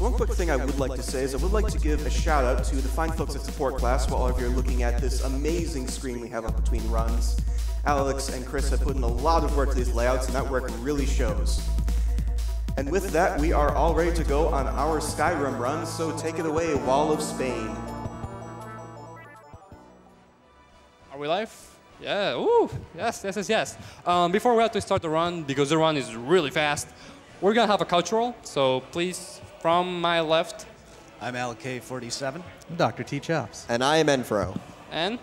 So one quick thing I would like to say is I would like to give a shout out to the fine folks at support class while all of you are looking at this amazing screen we have up between runs. Alex and Chris have put in a lot of work to these layouts, and that work really shows. And with that, we are all ready to go on our Skyrim run, so take it away, Wall of Spain. Are we live? Yeah, ooh, yes. Before we have to start the run, because the run is really fast, we're gonna have a cultural, so please, from my left. I'm LK47. I'm Dr. T. Chops. And I am Enfro. And,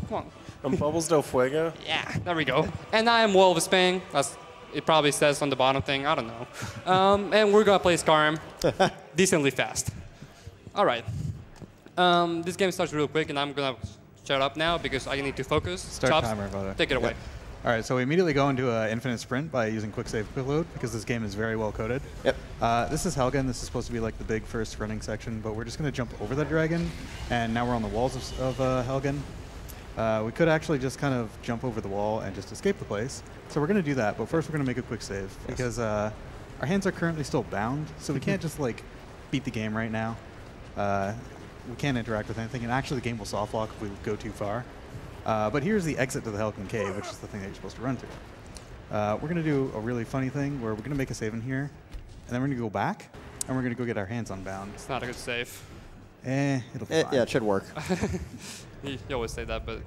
come on. I'm Bubbles Del Fuego. Yeah, there we go. And I am Wall of Spain, as it probably says on the bottom thing, I don't know. And we're gonna play Skyrim decently fast. All right. This game starts real quick, and I'm gonna shut up now because I need to focus. Start Chops, timer, brother. take it away. Yep. All right, so we immediately go into an infinite sprint by using quick save, quick load, because this game is very well coded. Yep. This is Helgen. This is supposed to be like the big first running section, but we're just going to jump over the dragon, and now we're on the walls of Helgen. We could actually just kind of jump over the wall and just escape the place. So we're going to do that, but first we're going to make a quick save, because our hands are currently still bound, so we can't just like beat the game right now. We can't interact with anything, and actually the game will soft lock if we go too far. But here's the exit to the Helgen Cave, which is the thing that you're supposed to run to. We're going to do a really funny thing where we're going to make a save in here, and then we're going to go back, and we're going to go get our hands unbound. It's not a good save. It'll be fine. Yeah, it should work. You always say that, but...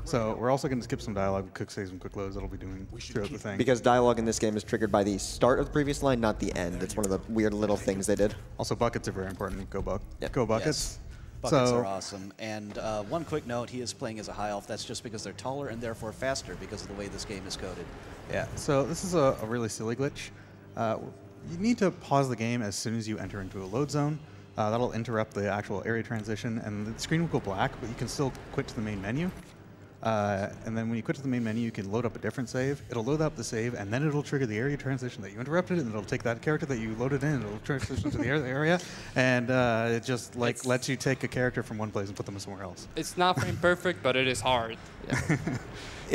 So we're also going to skip some dialogue with quick saves and quick loads that'll be doing throughout the thing. Because dialogue in this game is triggered by the start of the previous line, not the end. It's one of the weird little things they did. Also, buckets are very important. Go Yep. Go buckets. Yes. Buckets are awesome. And one quick note, he is playing as a high elf. That's just because they're taller and therefore faster because of the way this game is coded. Yeah, so this is a really silly glitch. You need to pause the game as soon as you enter into a load zone. That'll interrupt the actual area transition, and the screen will go black, but you can still quit to the main menu. And then when you quit to the main menu, you can load up a different save. It'll load up the save, and then it'll trigger the area transition that you interrupted, and it'll take that character that you loaded in, and it'll transition to the area, and it just like lets you take a character from one place and put them somewhere else. It's not frame perfect, but it is hard. Yeah.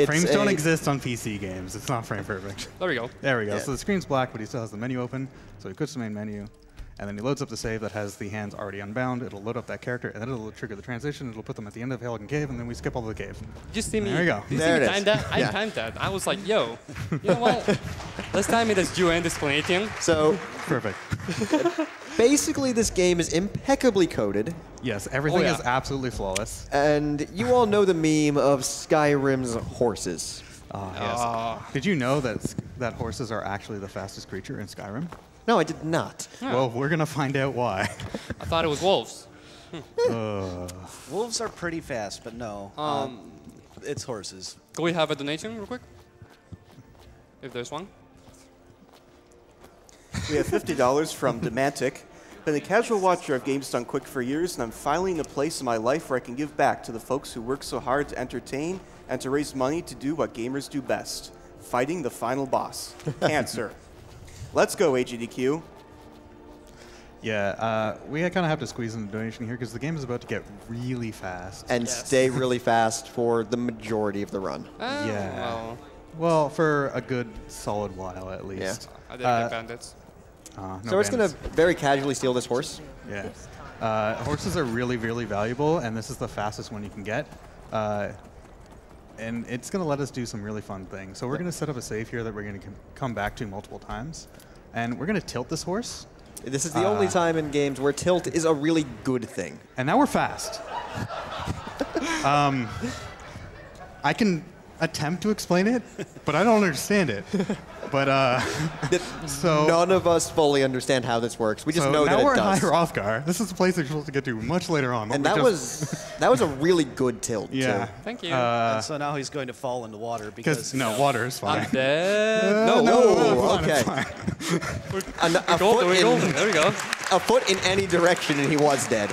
Frames don't exist on PC games. It's not frame perfect. There we go. There we go. Yeah. So the screen's black, but he still has the menu open. So he quits the main menu, and then he loads up the save that has the hands already unbound. It'll load up that character, and then it'll trigger the transition. It'll put them at the end of Helgen Cave, and then we skip all the cave. Just see me. There you go. You There see it me is. time that? I timed that. I was like, yo, you know what? Let's time it as you end explanation. So Perfect. basically, this game is impeccably coded. Yes, everything Oh, yeah. is absolutely flawless. And you all know the meme of Skyrim's horses. Yes. Did you know that horses are actually the fastest creature in Skyrim? No, I did not. Well, we're going to find out why. I thought it was wolves. Wolves are pretty fast, but no. It's horses. Can we have a donation real quick? If there's one. We have $50 from Demantic. Been a casual watcher of games done quick for years, and I'm finally in a place in my life where I can give back to the folks who work so hard to entertain and to raise money to do what gamers do best, fighting the final boss, cancer. Let's go, AGDQ. Yeah, we kind of have to squeeze in a donation here because the game is about to get really fast. And Yes. stay really fast for the majority of the run. Yeah. Well, for a good solid while at least. I didn't get bandits. No So we're just going to bandits. very casually steal this horse. Yeah. Horses are really, really valuable, and this is the fastest one you can get. And it's going to let us do some really fun things. So we're going to set up a save here that we're going to come back to multiple times. And we're going to tilt this horse. This is the only time in games where tilt is a really good thing. And now we're fast. I can attempt to explain it, but I don't understand it. But so None of us fully understand how this works. We just know now that we're it in does. Hrothgar. This is a place that you're supposed to get to much later on. And that was a really good tilt. yeah. Too. Thank you. And so now he's going to fall into water because Because no, water is fine. I'm dead. No. Oh, Fine, it's okay. fine. There we go. A foot in any direction, and he was dead.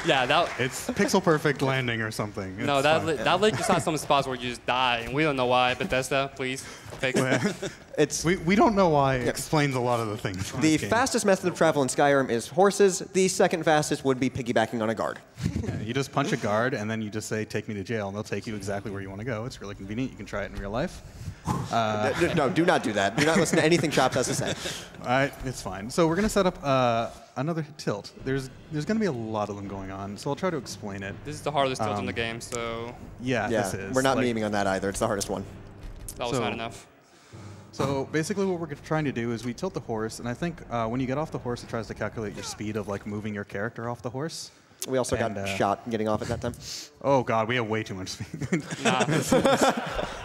Yeah, that. It's pixel perfect landing or something. No, It's that fine. that lake just has some spots where you just die, and we don't know why. Bethesda, please fix it. It's We don't know why it explains a lot of the things. in the this game. fastest method of travel in Skyrim is horses. The second fastest would be piggybacking on a guard. Yeah, you just punch a guard and then you just say, "Take me to jail," and they'll take you exactly where you want to go. It's really convenient. You can try it in real life. No, do not do that. Do not listen to anything Chops has to say. All right, it's fine. So we're going to set up another tilt. There's going to be a lot of them going on, so I'll try to explain it. This is the hardest tilt in the game, so Yeah, Yeah, this is. we're not like, memeing on that either. It's the hardest one. that was not enough. So basically what we're trying to do is we tilt the horse, and I think when you get off the horse, it tries to calculate your speed of like moving your character off the horse. We also got And, shot getting off at that time. Oh god, we have way too much speed. Nah,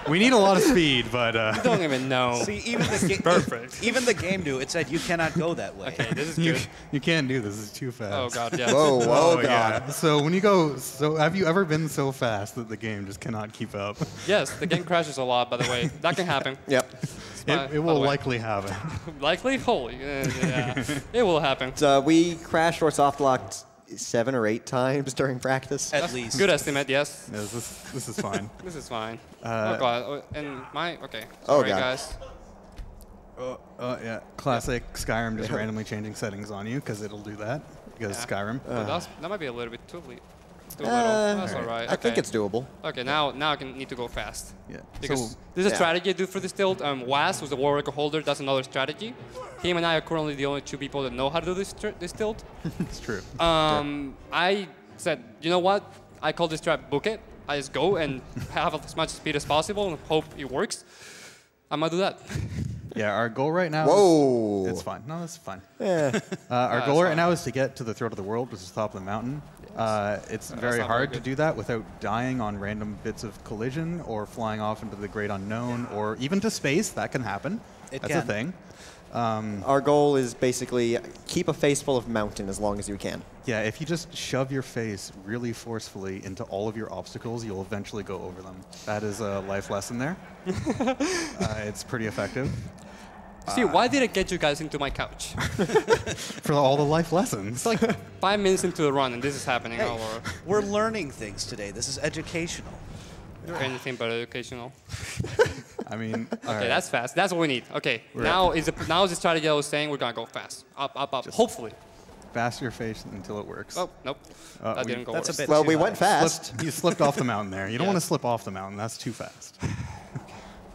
We need a lot of speed, but you don't even know. See, even the game, Perfect. Even the game knew. It said you cannot go that way. Okay, this is you, good. you can't do this. It's too fast. Oh god, yes. Whoa, whoa, God. Yeah. So when you go, have you ever been so fast that the game just cannot keep up? Yes, the game crashes a lot, by the way. That can happen. Yep. It will likely happen. Likely? Holy, yeah. It will happen. So we crashed or soft locked 7 or 8 times during practice. At least. Good estimate, yes. Yeah, this is fine. This is fine. Oh god, and okay. Oh, Sorry, God. guys. Yeah, classic Skyrim just randomly changing settings on you because it'll do that because Yeah. Skyrim. But that might be a little bit too little. That's all right. I think okay. it's doable. Okay, now I need to go fast. Yeah. Because So there's a yeah. strategy I do for this tilt. Was, who's the war record holder, that's another strategy. Him and I are currently the only 2 people that know how to do this tilt. it's true. I said, you know what? I call this strat book it. I just go and have as much speed as possible and hope it works. I'm gonna do that. Yeah, our goal right now. Whoa. It's fine. No, it's fine. Yeah. Our that's goal right fine. now is to get to the throat of the world, which is the top of the mountain. It's very not hard very to good. do that without dying on random bits of collision or flying off into the great unknown or even to space. That can happen. It That's can. a thing. Our goal is basically keep a face full of mountain as long as you can. Yeah, if you just shove your face really forcefully into all of your obstacles, you'll eventually go over them. That is a life lesson there. It's pretty effective. See, why did I get you guys into my couch? For all the life lessons. It's like 5 minutes into the run and this is happening. Hey, Or we're learning things today. This is educational. anything but educational. I mean, Okay, that's fast. That's what we need. Okay, now is the strategy I was saying. We're gonna go fast. Up, up, up. Hopefully. fast your face until it works. Oh, nope. That didn't go That's a worse. bit Well, too we high. went fast. You slipped off the mountain there. You don't Yeah. want to slip off the mountain. That's too fast.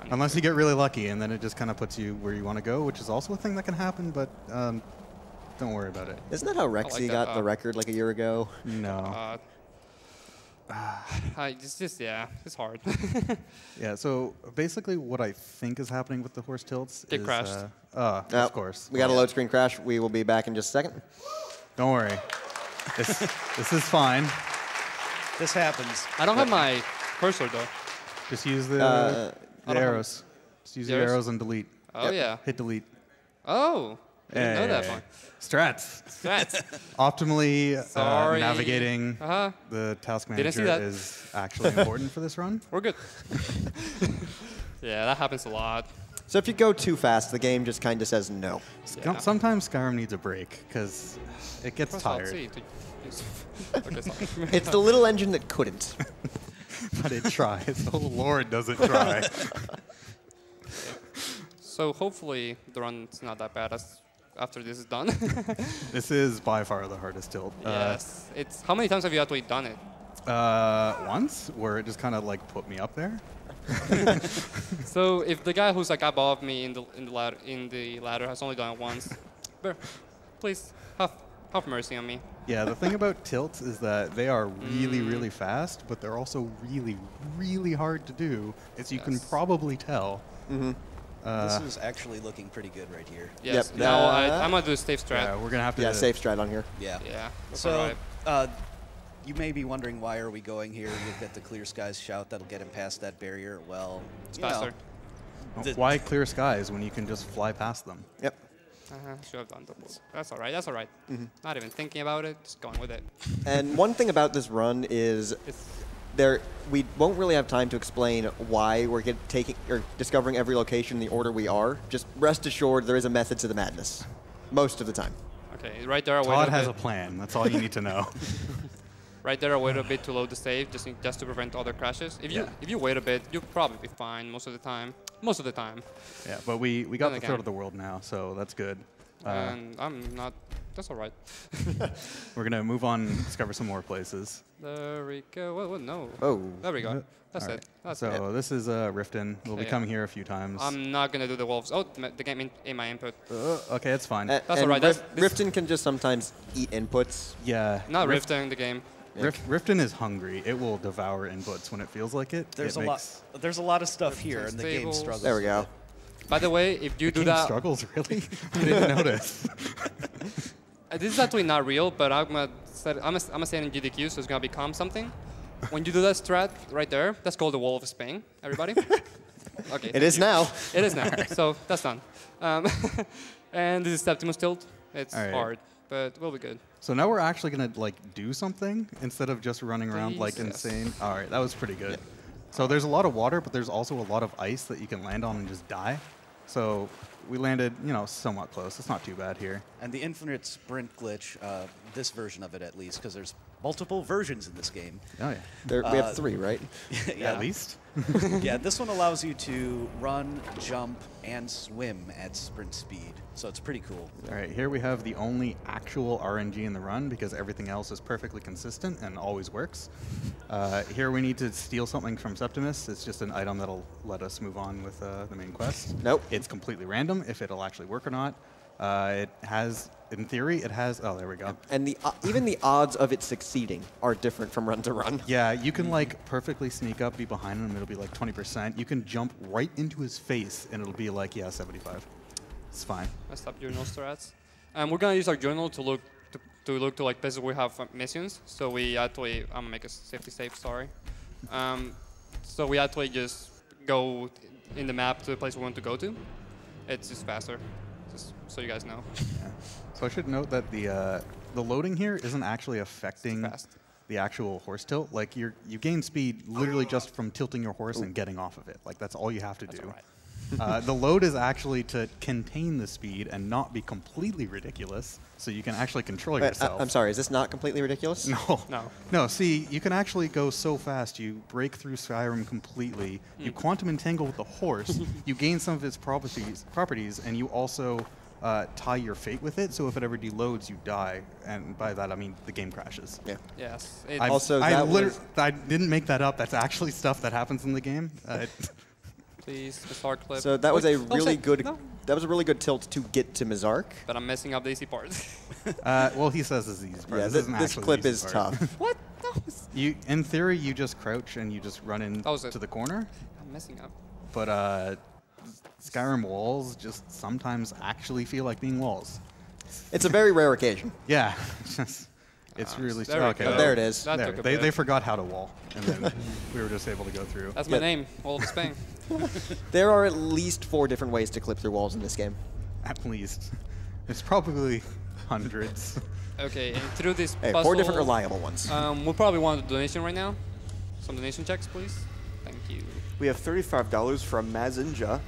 Unless you get really lucky, and then it just kind of puts you where you want to go, which is also a thing that can happen, but don't worry about it. Isn't that how Rexy that, got the record like a year ago? No. It's just, yeah, it's hard. Yeah, so basically what I think is happening with the horse tilts Get is... crashed. Oh, of course. We got a load screen crash. We will be back in just a second. Don't worry. This is fine. This happens. I don't have my cursor though. Just use the don't have- arrows. Just use the arrows? arrows and delete. Oh, yeah. Hit delete. Oh, I didn't know that one. Strats. That's Optimally Sorry. navigating Uh-huh. the task Didn't see manager that. is actually important for this run. We're good. Yeah, that happens a lot. So if you go too fast, the game just kind of says no. Yeah. Sometimes Skyrim needs a break because it gets Press Alt tired. C to use- Okay, sorry. It's the little engine that couldn't. But it tries. Oh Lord, does it try? So hopefully the run's not that bad after this is done. This is by far the hardest tilt. Yes. It's how many times have you actually done it? Once, where it just kind of like put me up there. So if the guy who's like above me in the ladder has only done it once, please have mercy on me. Yeah, the thing about tilts is that they are really, really fast, but they're also really, really hard to do, as you can Yes. probably tell. This is actually looking pretty good right here. Yes. Yep. Now I'm gonna do a safe strat. Yeah, we're gonna have to. Yeah, safe strat on here. Yeah. Yeah. That's So, alright. you may be wondering why are we going here? You'll get the clear skies shout that'll get him past that barrier. Well, It's you know, faster. Why clear skies when you can just fly past them? Yep. Should have done double. That's alright. That's alright. Not even thinking about it. Just going with it. And one thing about this run is It's we won't really have time to explain why we're discovering every location in the order we are. Just rest assured there is a method to the madness. Most of the time. okay. Right there. I Todd waited has a a bit. plan. That's all you need to know. Right there, I waited a bit to load the save, just to prevent other crashes. If you wait a bit, you'll probably be fine most of the time. Most of the time. Yeah, but we got Then the again. throat of the world now, so that's good. And I'm not That's all right. We're gonna move on, and discover some more places. There we go. Whoa, no. Oh. There we go. That's All it. right. That's So it. this is Riften. We'll be Yeah. coming here a few times. I'm not gonna do the wolves. Oh, the game in my input. Okay, it's fine. That's and all right, that's- this- Riften can just sometimes eat inputs. Yeah. Not rifting the game. Riften is hungry. It will devour inputs when it feels like it. There's It a lot. makes- There's a lot of stuff here, and the game Tables. struggles. There we with go. it. By the way, if you do Game that, struggles, really? I didn't notice. this is actually not real, but I'm gonna say it in GDQ, so it's gonna become something. When you do that strat right there, that's called the Wall of Spain, everybody. Okay. It is now. It is now, so that's done. And this is Septimus Tilt. It's All right. hard, but we'll be good. So now we're actually gonna like do something instead of just running around like Please, yes. insane. All right, that was pretty good. So there's a lot of water, but there's also a lot of ice that you can land on and just die. So we landed, somewhat close. It's not too bad here. And the infinite sprint glitch, this version of it at least, because there's multiple versions in this game. Oh yeah. We have 3, right? At least. Yeah, this one allows you to run, jump, and swim at sprint speed. So it's pretty cool. All right, here we have the only actual RNG in the run because everything else is perfectly consistent and always works. Here we need to steal something from Septimus. It's just an item that'll let us move on with the main quest. Nope. It's completely random if it'll actually work or not. It has, in theory, it has, oh, there we go. And even the odds of it succeeding are different from run to run. Yeah, you can like perfectly sneak up, be behind him, it'll be like 20%. You can jump right into his face and it'll be like, yeah, 75. It's fine. Messed up journal strats. We're gonna use our journal to look to like places where we have missions. So we actually, I'm gonna make a safety save. Sorry. So we actually just go in the map to the place we want to go to. It's just faster, just so you guys know. Yeah. So I should note that the loading here isn't actually affecting Fast. the actual horse tilt. Like you gain speed literally just from tilting your horse and getting off of it. Like that's all you have to do. all right. The load is actually to contain the speed and not be completely ridiculous, so you can actually control Wait, yourself. I'm sorry, is this not completely ridiculous? No. No. No, see, you can actually go so fast, you break through Skyrim completely, you quantum entangle with the horse, you gain some of its properties, and you also tie your fate with it, so if it ever deloads, you die. And by that, I mean the game crashes. Yeah. Yes. Also, that was- I didn't make that up. That's actually stuff that happens in the game. Please, the start clip. So that was a Wait, really shit. good. No. That was a really good tilt to get to Mizark. But I'm messing up the easy part. Well, he says this is the easy part. Yeah, This isn't this actually the clip easy is part. tough. What? No. In theory, you just crouch and you just run was it. into the corner. I'm messing up. But Skyrim walls just sometimes actually feel like being walls. It's a very rare occasion. Yeah, it's really there we okay. go. There it is. That There, took a they bit. forgot how to wall, and then we were just able to go through. That's my Yeah. name, Wall of Spain. There are at least 4 different ways to clip through walls in this game. At least, it's probably hundreds. Okay, and through this Hey, puzzle, 4 different reliable ones. we'll probably want a donation right now. Some donation checks, please. Thank you. We have $35 from Mazinja.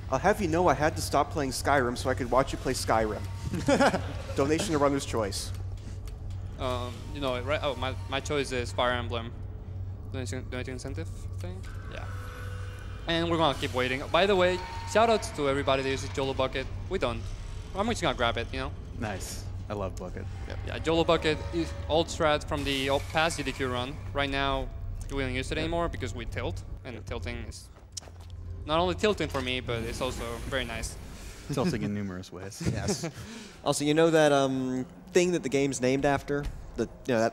I'll have you know I had to stop playing Skyrim so I could watch you play Skyrim. Donation to Runner's Choice. You know, right? Oh, my choice is Fire Emblem. Donation incentive thing? Yeah. And we're gonna keep waiting. By the way, shout outs to everybody that uses Jolo Bucket. We don't. I'm just gonna grab it, you know? Nice. I love Bucket. Yeah, Jolo Bucket is old strat from the past GDQ run. Right now, we don't use it anymore because we tilt. And tilting is not only tilting for me, but it's also very nice. Tilting in numerous ways. Yes. Also, you know that thing that the game's named after? That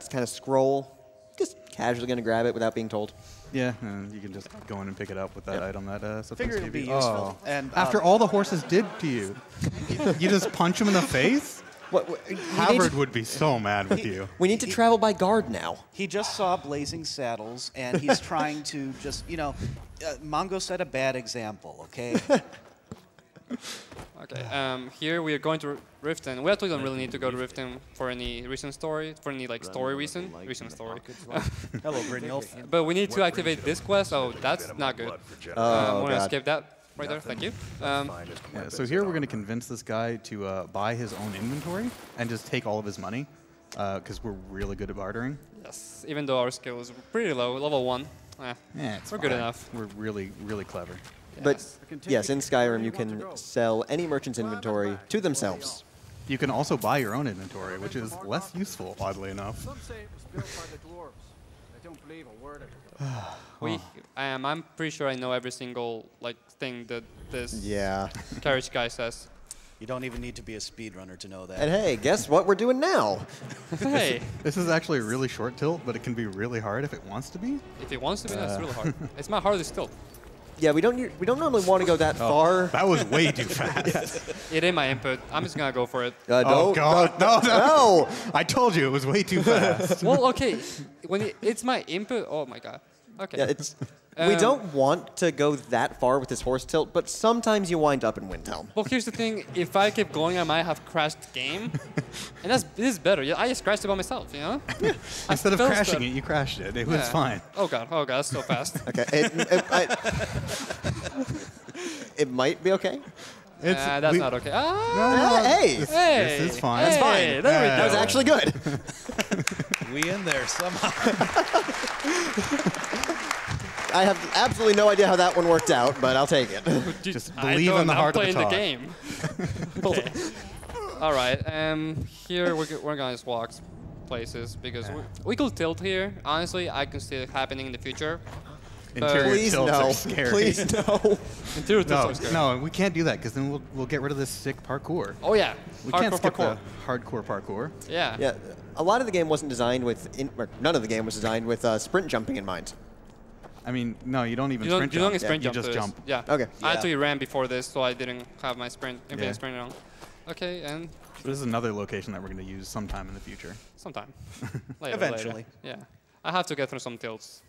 kind of scroll? Just casually going to grab it without being told. Yeah, and you can just go in and pick it up with that Yep. item that Septimus Figure it'd gave be you. useful. Oh. And After all the horses did to you, you just punch him in the face? Havard would be so mad with you. We need to travel by guard now. he just saw Blazing Saddles, and he's trying to just, Mongo set a bad example, okay? Okay, here we are going to Riften. We actually don't really need to go to Riften for any recent story, for any like story reason. Recent story. Hello, Brynjolf. But we need to activate this quest. Oh, that's not good. Oh, We're gonna God. skip that right there. Thank you. Yeah, so here we're going to convince this guy to buy his own inventory and just take all of his money because we're really good at bartering. Yes, even though our skill is pretty low, level 1. Yeah, it's We're good fine. enough. We're really, really clever. But Yes. yes, in Skyrim you can sell any merchant's inventory to themselves. You can also buy your own inventory, which is less useful, oddly enough. Some say it was built by the dwarves. I don't believe a word of it. I'm pretty sure I know every single thing that this Yeah. carriage guy says. You don't even need to be a speedrunner to know that. And hey, guess what we're doing now? Hey, This is actually a really short tilt, but it can be really hard if it wants to be. if it wants to be, that's really hard. It's my hardest tilt. Yeah, we don't normally want to go that far. That was way too fast. It ain't my input. I'm just gonna go for it. Oh, No, God. No, no. no. I told you it was way too fast. Well, okay. When it's my input, oh my god. Okay. Yeah, it's. We Um, don't want to go that far with this horse tilt, but sometimes you wind up in Windhelm. Well, here's the thing. If I kept going, I might have crashed the game. And this is better. Yeah, I just crashed it by myself, you know? Instead of feels crashing better. it, you crashed it. It was Yeah. fine. Oh god, that's so fast. Okay. It might be okay. That's not okay. Hey, Hey, This is fine. That's fine. Hey, there we Yeah. go. that was actually good. We in there somehow. I have absolutely no idea how that one worked out, but I'll take it. Just I believe in don't, the heart of I'm the playing the top. game. Okay. All right. Here we're gonna just walk places because we could tilt here. Honestly, I can see it happening in the future. Interior Please tilts no. are scary. Please no. Interior tilts No, are scary. no, we can't do that because then we'll get rid of this sick parkour. Oh yeah. We can't skip parkour. the hardcore parkour. Yeah. Yeah, a lot of the game wasn't designed with, or none of the game was designed with sprint jumping in mind. I mean, no, you don't even You don't, sprint you jump. don't sprint you jump. just to this. jump. Yeah. Okay. I Yeah. actually ran before this, so I didn't have my infinite Yeah. sprint on. Okay, and This is another location that we're going to use sometime in the future. sometime. Later, Eventually. Later. Yeah. I have to get through some tilts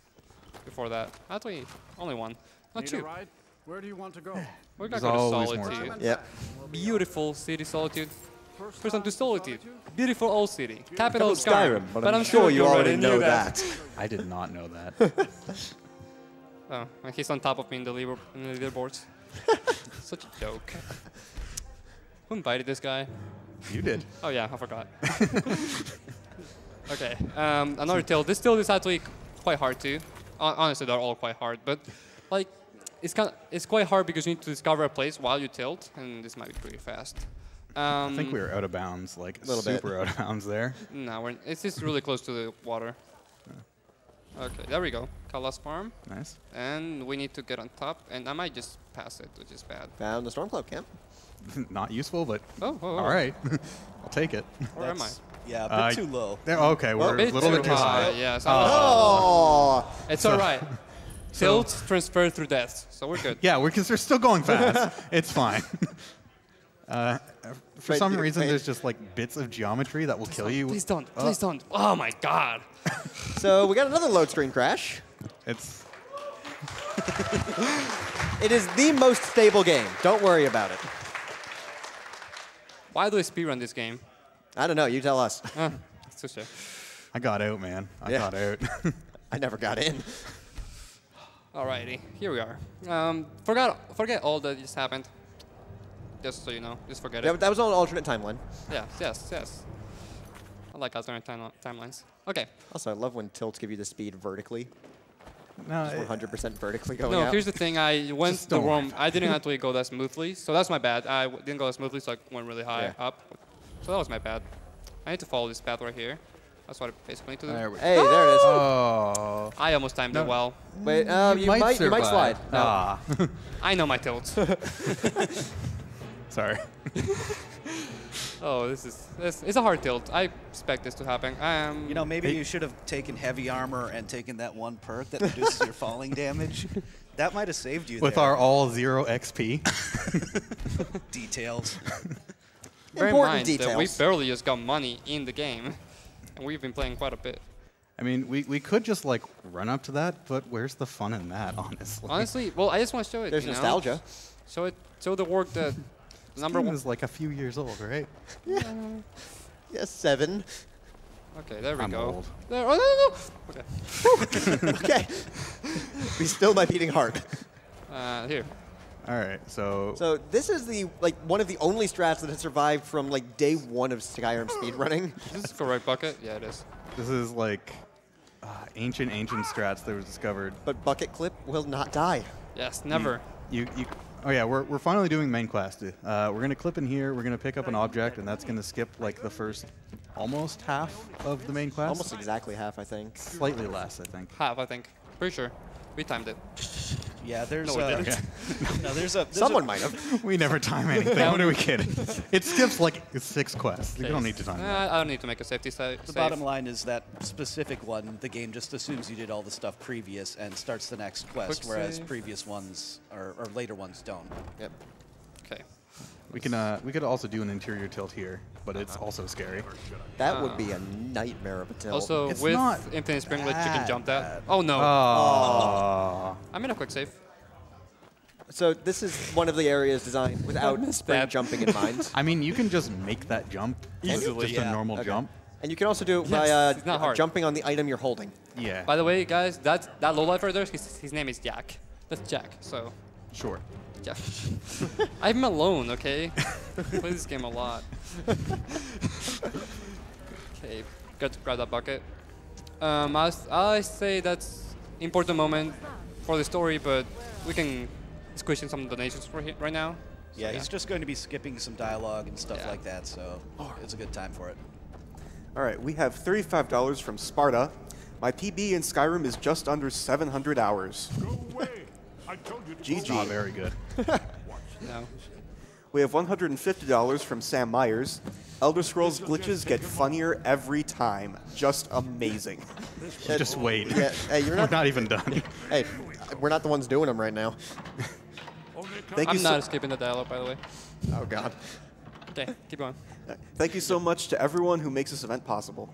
before that. Actually, only one. Not Need a two. ride? Where do you want to go? We're There's gonna go to always more Solitude. to Yep. Beautiful city, Solitude. First time to Solitude. Solitude? Beautiful old city. Capital of Skyrim, Skyrim. but I'm sure you already know that. I did not know that. Oh, and he's on top of me in the leaderboards. Such a joke. Who invited this guy? You did. Oh yeah, I forgot. Okay, another tilt. This tilt is actually quite hard too. Honestly, they're all quite hard, but like it's quite hard because you need to discover a place while you tilt, and this might be pretty fast. I think we were out of bounds, like Little bit. super out of bounds there. No, it's just really close to the water. Okay, there we go. Kalas Farm, Nice. and we need to get on top, and I might just pass it, which is bad. Found the Stormcloak camp. Not useful, but Oh, all right. I'll take it. Where am I? Yeah, a bit too low. There, okay, we're A a bit little too bit too high. Yes. Oh, It's all right. Tilt transfer through death, so we're good. Yeah, we're still going fast. It's fine. For Wait, some wait. reason, there's just like bits of geometry that will kill you. Please don't. Please don't. Oh my god. so we got another load screen crash. It's It is the most stable game. Don't worry about it. Why do I speedrun this game? I don't know. You tell us. It's just a- I got out, man. I Yeah. got out. I never got in. Alrighty, here we are. Forget all that just happened. Just so you know, just forget Yeah, it. but that was on an alternate timeline. Yes. I like alternate timelines. Okay. Also, I love when tilts give you the speed vertically. No, 100% vertically going No, out. here's the thing. I went Just the don't wrong. I didn't actually go that smoothly, so that's my bad. I didn't go that smoothly, so I went really high Yeah. up. So that was my bad. I need to follow this path right here. That's what I basically need to do. There we Hey, there it is. Oh. I almost timed it well. Wait, you might slide. No. Ah. I know my tilts. Sorry. Oh, this it's a hard tilt. I expect this to happen. You know, maybe you should have taken heavy armor and taken that one perk that reduces your falling damage. That might have saved you With there. our all 0 XP. Details. bear in Important mind that we details. barely just got money in the game, and we've been playing quite a bit. I mean, we could just like run up to that, but where's the fun in that, honestly? Honestly, well, I just want to show it. There's you know? nostalgia. Show the work that number Game one. is like a few years old, right? Yes, 7. Okay, there we I'm go. old. There, oh no. Okay. Okay. We still might be eating hard. Here. All right, so So this is the one of the only strats that has survived from like day 1 of Skyrim speedrunning. Is this the correct bucket? Yeah, it is. this is like ancient strats that were discovered. But Bucket Clip will not die. Yes, never. You Oh yeah, we're finally doing main quest. We're gonna clip in here. We're gonna pick up an object, and that's gonna skip like the first almost half of the main quest. Almost exactly half, I think. Slightly less, I think. Half, I think. Pretty sure. We timed it. Yeah, there's No, we a, didn't. no, there's a Someone might have. We never time anything. What are we kidding? It skips like 6 quests. You don't need to time it. I don't need to make a safety save. The bottom line is that specific one, the game just assumes you did all the stuff previous and starts the next quest, Quick whereas save. previous ones or later ones don't. Yep. Okay. We could also do an interior tilt here, but it's also scary. That would be a nightmare of a tilt. Also, It's with not Infinite Springlet, you can that jump that. bad. Oh no. Oh. I made a quick save. So this is one of the areas designed without spring that. jumping in mind. I mean, you can just make that jump. Easily, Just yeah. a normal Okay. jump. And you can also do it Yes, it's not by hard. jumping on the item you're holding. Yeah. By the way, guys, that lowlife right there, his name is Jack. That's Jack. So, Sure. Jack. I'm alone, okay? Play this game a lot. Okay, got to grab that bucket. I say that's important moment for the story, but we can squish in some donations for right now. Yeah, So, he's just going to be skipping some dialogue and stuff Yeah. like that, so it's a good time for it. All right, we have $35 from Sparta. My PB in Skyrim is just under 700 hours. Go away. I told you to GG. Not very good. No. We have $150 from Sam Myers. Elder Scrolls glitches get funnier every time. Just amazing. Just wait. Yeah, hey, you're We're not. not even done. Hey, we're not the ones doing them right now. Thank you I'm so, not skipping the dialogue, by the way. Oh God. Okay, keep going. thank you so much to everyone who makes this event possible.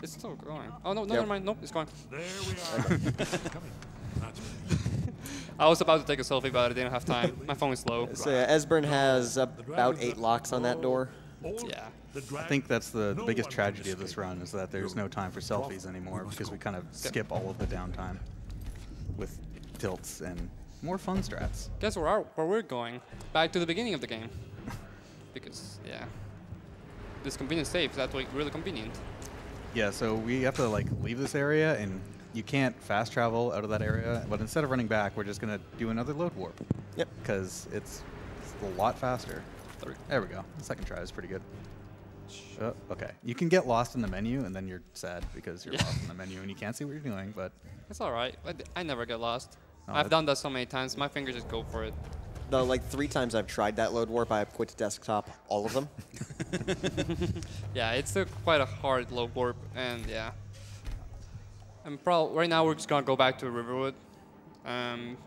It's still going. Oh, no, Yep. never mind. Nope, it's going. There we are. Coming. That's me. I was about to take a selfie, but I didn't have time. My phone is slow. So yeah, Esbern has about 8 locks on that door. Yeah. I think that's the biggest tragedy of this run is that there's no time for selfies anymore because we kind of skip all of the downtime with tilts and more fun strats. Guess where we're going? Back to the beginning of the game. Because, yeah. This convenient save is actually really convenient. Yeah, so we have to like leave this area and you can't fast travel out of that area, but instead of running back, we're just gonna do another load warp. Yep. Because it's a lot faster. There we go. The second try is pretty good. Okay. You can get lost in the menu and then you're sad because you're lost in the menu and you can't see what you're doing, but It's alright. I never get lost. Oh, I've done that so many times. My fingers just go for it. Though, like 3 times I've tried that load warp, I have quit desktop all of them. Yeah, it's quite a hard low warp, and yeah. And right now we're just gonna go back to Riverwood,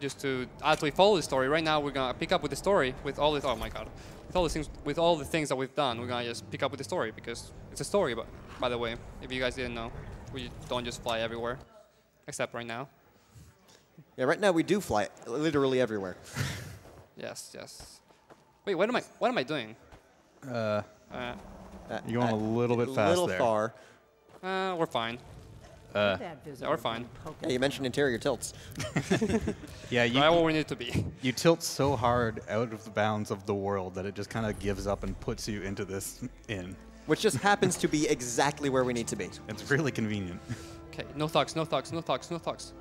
just to actually follow the story. Right now we're gonna pick up with the story with all this. Oh my God, with all the things that we've done, we're gonna just pick up with the story because it's a story. But by the way, if you guys didn't know, we don't just fly everywhere, except right now. Yeah, right now we do fly literally everywhere. Yes, yes. Wait, what am I doing? you're going a little bit fast little there. far. We're fine. Yeah, we're fine. Yeah, you mentioned interior tilts. Yeah, Right where we need to be. you tilt so hard out of the bounds of the world that it just kind of gives up and puts you into this inn. Which just happens to be exactly where we need to be. It's really convenient. Okay, no thugs, no thugs, no thugs, no thugs.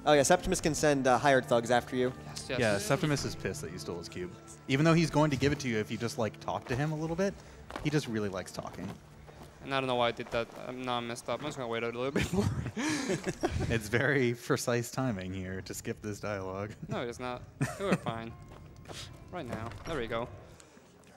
Oh yeah, Septimus can send hired thugs after you. Yes, yes. Yeah, Septimus is pissed that you stole his cube. Even though he's going to give it to you if you just like talk to him a little bit, he just really likes talking. And I don't know why I did that. Now I'm messed up. I'm just gonna wait a little bit more. It's very precise timing here to skip this dialogue. No, it's not. We're fine. Right now. There we go. All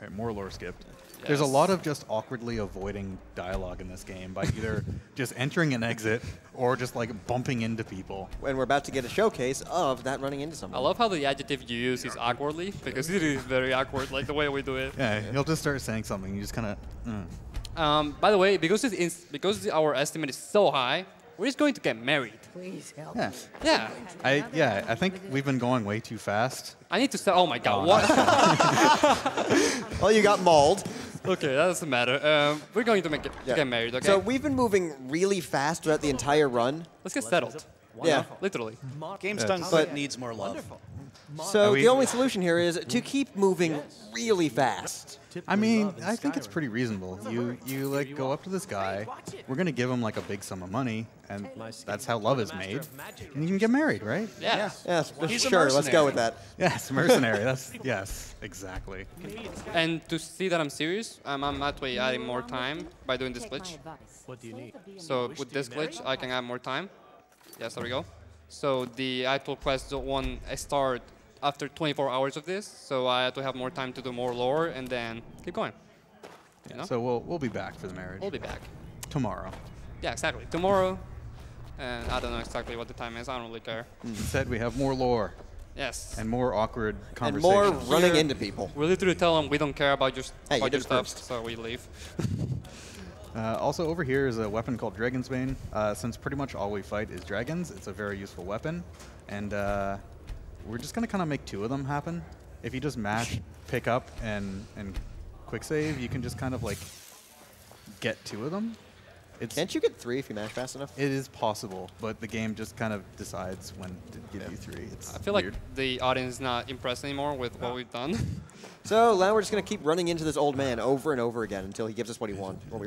right, more lore skipped. There's a Yes. lot of just awkwardly avoiding dialogue in this game by either just entering an exit or just like bumping into people. And we're about to get a showcase of that running into someone. I love how the adjective you use is awkwardly, because it is very awkward, like the way we do it. Yeah, he'll just start saying something. You just kind of. By the way, because our estimate is so high, we're just going to get married. Please help. Yeah. Yeah. I think we've been going way too fast. I need to say, oh my God, what? Well, you got mauled. Okay, that doesn't matter. We're going to get married, okay? So we've been moving really fast throughout the entire run. Let's get settled. Yeah. Literally. Game's done, but needs more love. So the only solution here is to keep moving really fast. I mean, I think it's pretty reasonable. You like go up to this guy. We're gonna give him like a big sum of money, and that's how love is made. And you can get married, right? Yeah. Yes, He's a sure. Let's go mercenary. with that. Yes, mercenary. That's yes, exactly. And to see that I'm serious, I'm actually adding more time by doing this glitch. What do you need? So with this glitch, I can add more time. Yes, there we go. So the actual quest one I start after 24 hours of this, so I have to have more time to do more lore and then keep going. You know? So we'll be back for the marriage We'll be back. tomorrow. Yeah, exactly. Tomorrow, and I don't know exactly what the time is. I don't really care. Instead, we have more lore Yes. and more awkward And conversations. more running Here- into people. We literally tell them we don't care about your, Hey, you about your did stuff, first. so we leave. Also, over here is a weapon called Dragon's Bane. Since pretty much all we fight is dragons, it's a very useful weapon. And we're just going to kind of make 2 of them happen. If you just mash, pick up, and quick save, you can just kind of like get 2 of them. Can't you get 3 if you mash fast enough? It is possible, but the game just kind of decides when to give you 3. It's I feel weird. like the audience is not impressed anymore with what we've done. So now we're just going to keep running into this old man over and over again until he gives us what we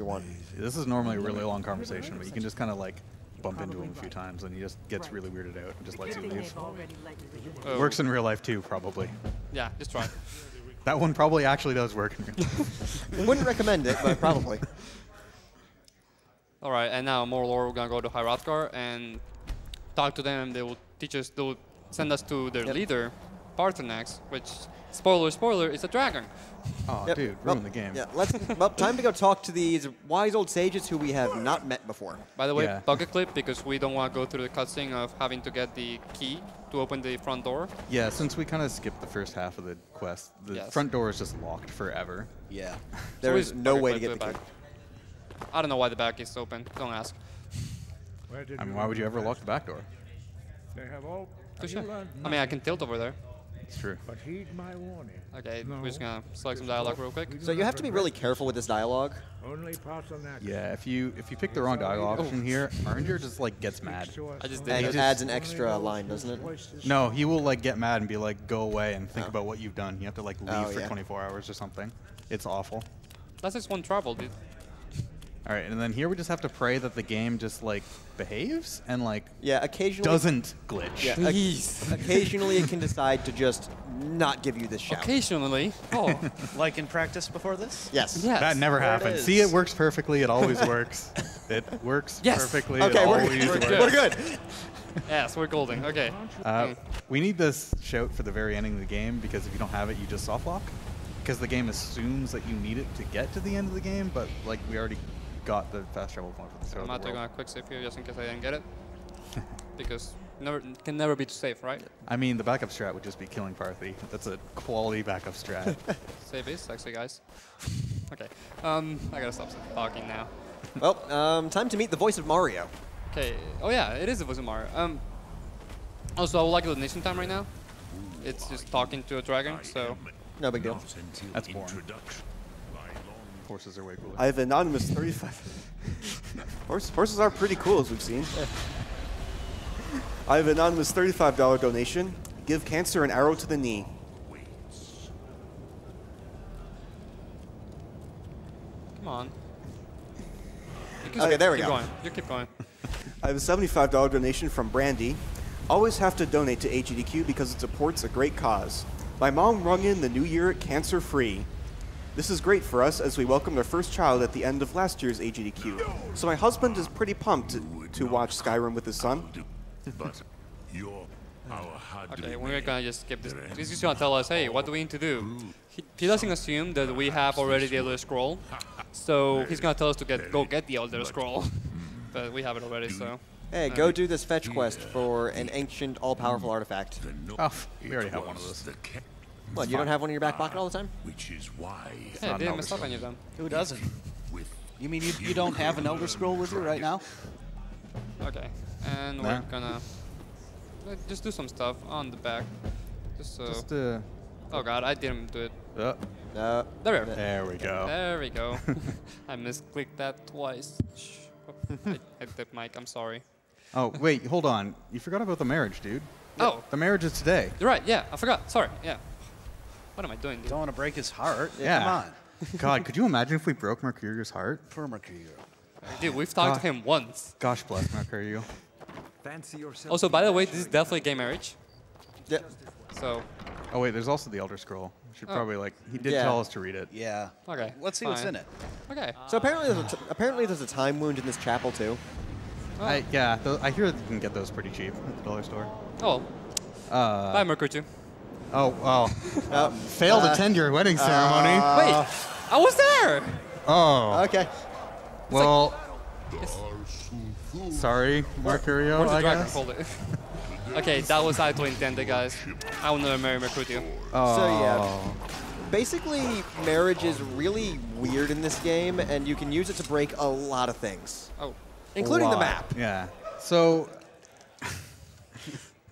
want. This is normally a really long conversation, but you can just kind of like bump into him a few times, and he just gets really weirded out and just lets you leave. Oh, Works in real life too, probably. Yeah, just try. That one probably actually does work in real life. Wouldn't recommend it, but probably. All right, and now more lore. We're gonna go to High Hrothgar and talk to them. They will teach us. They will send us to their leader, Parthenax, which, spoiler, is a dragon. Oh, Yep. dude, Well, ruin the game. Yeah, well, time to go talk to these wise old sages who we have not met before. By the way, Yeah. bucket clip because we don't want to go through the cutscene of having to get the key to open the front door. Yeah, since we kind of skipped the first half of the quest, the Yes. front door is just locked forever. Yeah. There So is we no bucket way to clip get the it key. back. I don't know why the back is open. Don't ask. I mean, why would you ever lock the back door? They have all. For sure. I mean, I can tilt over there. It's true. But heed my warning. Okay, we're just gonna select some dialogue real quick. So you have to be really careful with this dialogue. Only Parthenax. Yeah, if you pick the wrong dialogue option here, Arranger just like gets mad. I just And did it it. adds an extra line, doesn't it? No, he will like get mad and be like, "Go away," and think about what you've done. You have to like leave Oh, for yeah. 24 hours or something. It's awful. That's just one trouble, dude. All right, and then here we just have to pray that the game just like behaves and like Yeah, occasionally. doesn't glitch. Yeah, Please. occasionally it can decide to just not give you this shout. Occasionally. Oh, Like in practice before this? Yes. yes. That never There it happens. is. See, it works perfectly. It always works. It works Yes. perfectly. Okay, it we're always good. works. We're good. Yes, we're golden. Okay. We need this shout for the very ending of the game because if you don't have it, you just soft lock. Because the game assumes that you need it to get to the end of the game, but like we already got the fast travel point for the start I'm of the not doing world. a quick save here just in case I didn't get it. Because can never be too safe, right? I mean, the backup strat would just be killing Parthy. That's a quality backup strat. Save is sexy, guys. Okay. I gotta stop talking now. Well, time to meet the voice of Mario. Okay. Oh yeah, it is the voice of Mario. Also, I would like a donation time right now. It's just talking to a dragon, so No big deal. That's boring. Horses are way cooler. I have anonymous 35. Horses are pretty cool, as we've seen. I have anonymous $35 donation. Give cancer an arrow to the knee. come on. Okay, there we keep go. Going. You keep going. I have a $75 donation from Brandy. Always have to donate to AGDQ because it supports a great cause. My mom rung in the new year cancer-free. This is great for us as we welcomed our first child at the end of last year's AGDQ. So my husband is pretty pumped to watch Skyrim with his son. But you're our hard Okay, we're gonna just skip this. He's just gonna tell us, hey, what do we need to do? He doesn't assume that we have already the Elder Scroll, so he's gonna tell us to go get the Elder Scroll. But we have it already, so. Hey, go do this fetch quest for an ancient, all-powerful artifact. Oh, we already have one of those. What, you don't have one in your back pocket all the time? Which is why Hey, I didn't mess up any of them. Who doesn't? with You mean you don't have an Elder Scroll with you right now? Okay, and Nah. we're gonna just do some stuff on the back. Just so. Just Oh god, I didn't do it. No. There we go. there we go. There we go. I misclicked that twice. Shh. I hit the mic, I'm sorry. Oh, wait, hold on. You forgot about the marriage, dude. Oh, The marriage is today. you're right. Yeah, I forgot. Sorry. Yeah. What am I doing, dude? Don't want to break his heart. Yeah. Come on. God, could you imagine if we broke Mercurio's heart? Poor Mercurio. Dude, we've talked to him once. Gosh bless Mercurio. Fancy yourself. Also, by the way, this is definitely gay marriage. Yeah. So, Oh wait, there's also the Elder Scroll. We should probably he did Yeah. tell us to read it. Yeah. Okay, Let's see what's fine. in it. okay. So apparently there's a time wound in this chapel too. I hear that you can get those pretty cheap at the dollar store. Oh, bye, Mercury too. Oh, well. Failed to attend your wedding ceremony. Wait, I was there. Oh. Okay. Well, It's- sorry, Mercurio, Where's the I dragon? guess. Hold it. Okay, that was actually intended, guys. I will never marry Mercury. Oh. So yeah, basically marriage is really weird in this game, and you can use it to break a lot of things, Oh, including the Lot. map. Yeah. So,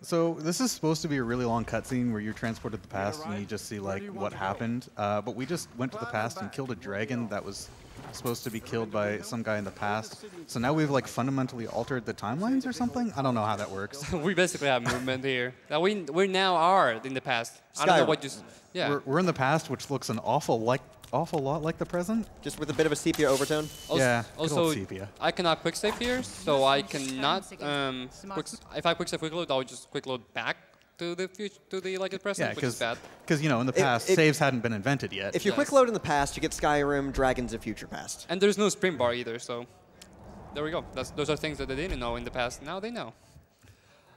so this is supposed to be a really long cutscene where you're transported to the past and you just see like what happened. But we just went to the past and killed a dragon that was supposed to be killed by some guy in the past. So now we've like fundamentally altered the timelines or something. I don't know how that works. we basically have movement here. That we now are in the past. I don't know Skyrim. what just. Yeah. We're in the past, which looks an awful lot like the present. Just with a bit of a sepia overtone. Also, Yeah, good Also, old sepia. I cannot quick save here, so I cannot. If I quick save quick load, I'll just quick load back to the future, to the like the present, Yeah, which is bad. because you know in the past saves hadn't been invented yet. If you Yes. quick load in the past, you get Skyrim, Dragons of Future Past. And there's no sprint bar either, so there we go. Those are things that they didn't know in the past. Now they know.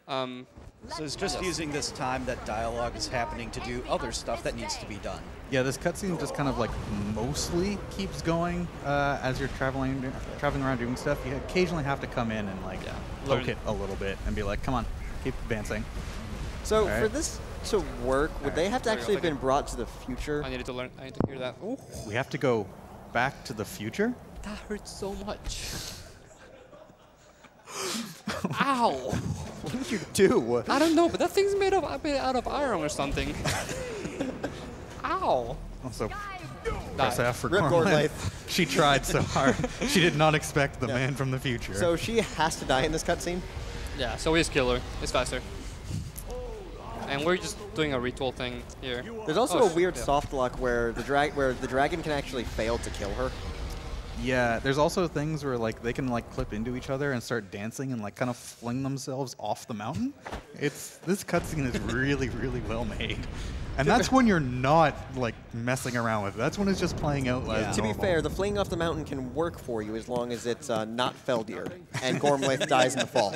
So it's just using this time that dialogue is happening to do other stuff that needs to be done. Yeah, this cutscene just kind of like mostly keeps going as you're traveling around doing stuff. You occasionally have to come in and like learn. poke it a little bit and be like, "Come on, keep advancing." So Alright. for this to work, would they have to There we go, actually have thank been brought to the future? I needed to learn. I need to hear that. Ooh, We have to go back to the future. that hurts so much. Ow! What did you do? I don't know, but that thing's made out of iron or something. Ow! Also, Die. press F for Rip Gormley. Gordlaith. She tried so hard. She did not expect the man from the future. So she has to die in this cutscene? Yeah, so we just kill her. It's faster. And we're just doing a ritual thing here. There's also Oh, a weird yeah. soft lock where the dragon can actually fail to kill her. yeah, there's also things where like they can like clip into each other and start dancing and like kind of fling themselves off the mountain. This cutscene is really well made. And that's when you're not like messing around with it. That's when it's just playing out as To be normal. fair, the fleeing off the mountain can work for you as long as it's not Feldir and Gormlaith dies in the fall.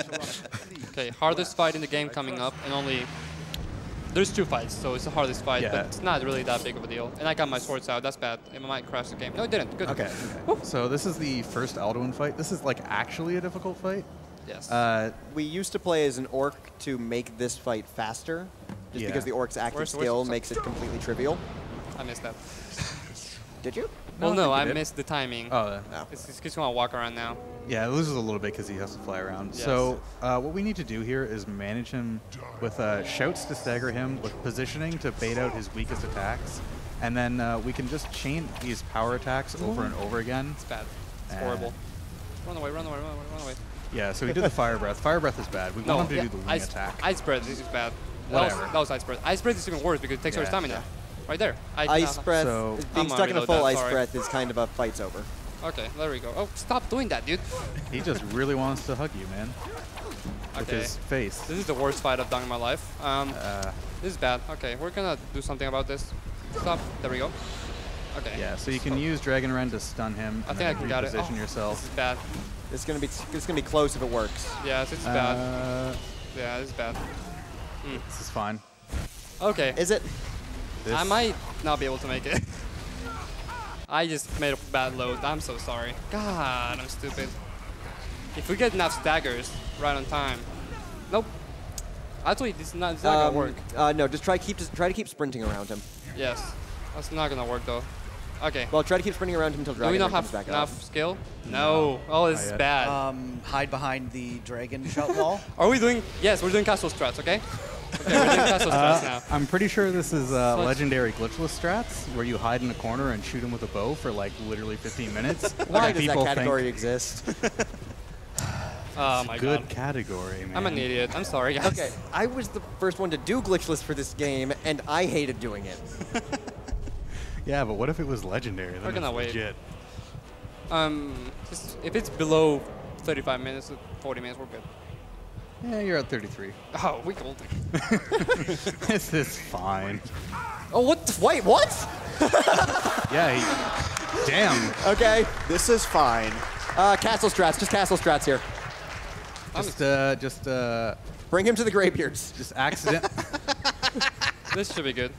Okay, hardest fight in the game coming up, and only there's 2 fights, so it's the hardest fight, Yeah. but it's not really that big of a deal. And I got my swords out. That's bad. It might crash the game. No, it didn't. Good. Okay. So this is the first Alduin fight. This is like actually a difficult fight. Yes. We used to play as an orc to make this fight faster, just Yeah. because the orc's active Where's- skill makes it completely trivial. I missed that. Did you? Well, No, no, I I think you did. missed the timing. Oh, No. It's just gonna walk around now. yeah, it loses a little bit because he has to fly around. Yes. So what we need to do here is manage him with shouts to stagger him, with positioning to bait out his weakest attacks, and then we can just chain these power attacks over and over again. It's bad. It's Uh, horrible. Run away, run away, run away, run away. Yeah, so we did the fire breath. Fire breath is bad. We want him to do the wing ice, attack. Ice breath is bad. Whatever. That was ice breath. Ice breath is even worse because it takes our Yeah. stamina. Right there. Ice breath, So- being I'm stuck in a reload full that, ice sorry. breath is kind of a fight's over. Okay, there we go. Oh, stop doing that, dude. He just really wants to hug you, man, with Okay. his face. This is the worst fight I've done in my life. This is bad. Okay, we're gonna do something about this. Stop. There we go. Okay. Yeah, so you can use Dragon Rend to stun him. I and think I then can get it. reposition Oh, yourself. This is bad. It's gonna be close if it works. Yeah, this is bad. Yeah, this is bad. This is fine. Okay. Is it? This, I might not be able to make it. I just made a bad load. I'm so sorry. God, I'm stupid. If we get enough staggers right on time. Nope. Actually, this is not, it's not gonna work. No, just try to keep sprinting around him. Yes. That's not gonna work though. Okay. Well, try to keep sprinting around him until Do we Dragon not comes have back enough up. skill? No. Oh, this is yet. bad. Hide behind the dragon shout wall. Are we doing? Yes, we're doing castle strats. Okay. Okay, we're doing castle strats now. I'm pretty sure this is legendary glitchless strats, where you hide in a corner and shoot him with a bow for like literally 15 minutes. Why And does that people category think, exist? Oh my Good god. category, man. I'm an idiot. I'm sorry, guys. Okay, I was the first one to do glitchless for this game, and I hated doing it. Yeah, but what if it was legendary? Then We're gonna it's wait. legit. If it's below 35 minutes, 40 minutes, we're good. Yeah, you're at 33. Oh, we golden. This is fine. Oh, what? Wait, what? Yeah, damn. Okay, This is fine. castle strats, just castle strats here. Just Bring him to the Greybeards. accident. This should be good.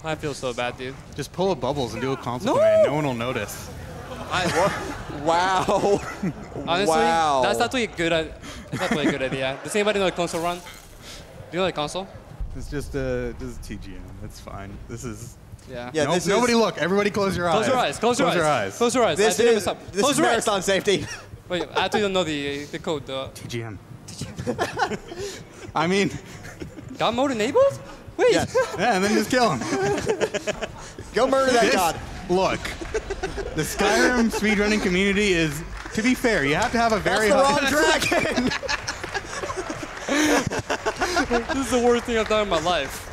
I feel so bad, dude. Just pull up bubbles and do a console command. No one will notice. Wow. Honestly, Wow. that's not really a good. It's not really a good idea. Does anybody know the console run? Do you know the console? It's just TGM. It's fine. This is. Yeah. Yeah, Nope, this nobody is, look. Everybody close your eyes. Close your eyes. Close your eyes. Close your eyes. Close your eyes. This I didn't is, mess up. this Close is your eyes. marathon safety. Wait, I actually don't know the code. TGM. I mean, God mode enabled? Wait. Yes. yeah, and then just kill him. Go murder that god. Look, the Skyrim speedrunning community is, to be fair, you have to have a very That's the wrong dragon. This is the worst thing I've done in my life.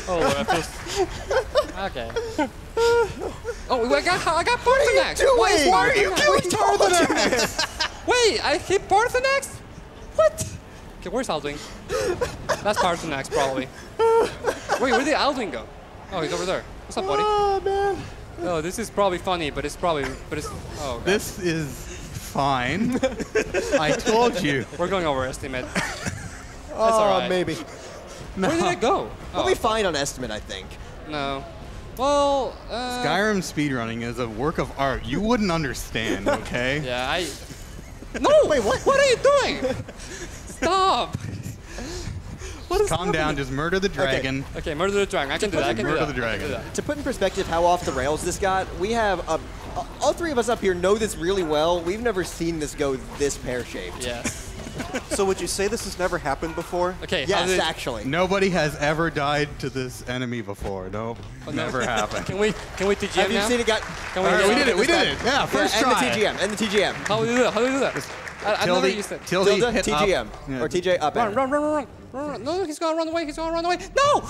Oh, Lord, I feel. Okay. Oh, I got Parthenax. Why are you killing Parthenax? Wait, I hit Parthenax? What? Okay, where's Alduin? That's Parthenax, probably. Wait, where did Alduin go? Oh, he's over there. What's up, buddy? Oh, man. Oh, this is probably funny, but it's probably, oh, God. This is fine. I told you. We're going over estimate. Oh, all right. maybe. Where did it go? We'll Oh, be fine on estimate, I think. no. Well, Skyrim speedrunning is a work of art. You wouldn't understand, okay? yeah, No! Wait, what? What are you doing? Stop! Calm down, just murder the dragon. Okay, murder the dragon. I can do that. I can do Murder that. the I can do dragon. that. To put in perspective how off the rails this got, we have all three of us up here know this really well. We've never seen this go this pear-shaped. Yes. So would you say this has never happened before? Okay. how Yes, did- actually. Nobody has ever died to this enemy before. Nope, never happened. Can we TGM Have you now? seen it got? Can All right, we TGM? did it. We did it. Yeah, first and try. the TGM. And the TGM. How do we do that? How do we do that? I've never used it. Tilde, Tilde, hit TGM. up. Yeah. Or TJ up Run, arrow. run, run, run, run, run, run. No, he's gonna run away. He's gonna run away. No!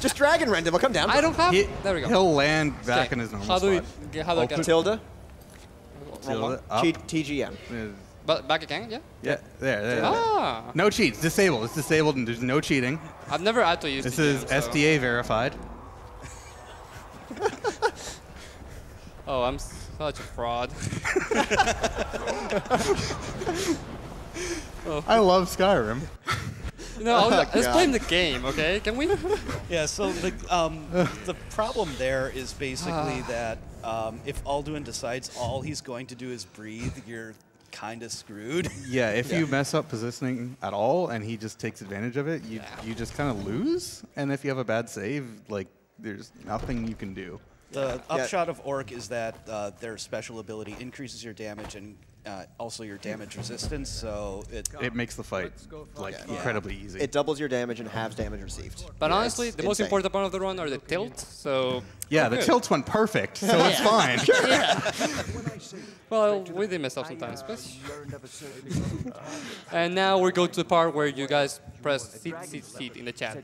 Just dragon rend him. I'll come down. I don't have. He, There we go. He'll land back Okay, in his normal How do we? spot. Okay, how do I get him? Tilde. Wrong one. Tilde, up. TGM. But back again? Yeah. Yeah, there. Ah. No cheats. Disabled. It's disabled, and there's no cheating. I've never had to use This TGM, is so- SDA verified. Oh, I'm such a fraud. I love Skyrim. You know, let's God. blame the game, okay? Can we? Yeah, so the problem there is basically that if Alduin decides all he's going to do is breathe, you're kind of screwed. Yeah, if you mess up positioning at all and he just takes advantage of it, you just kind of lose. And if you have a bad save, like there's nothing you can do. The upshot of Orc is that their special ability increases your damage and also your damage resistance, so It makes the fight like incredibly easy. It doubles your damage and halves damage received. But Yeah, honestly, it's the most insane. important part of the run are the tilts. So yeah, we're the good. tilts went perfect, so it's fine. Well, we did mess up sometimes, but. And now we go to the part where you guys press seat in the chat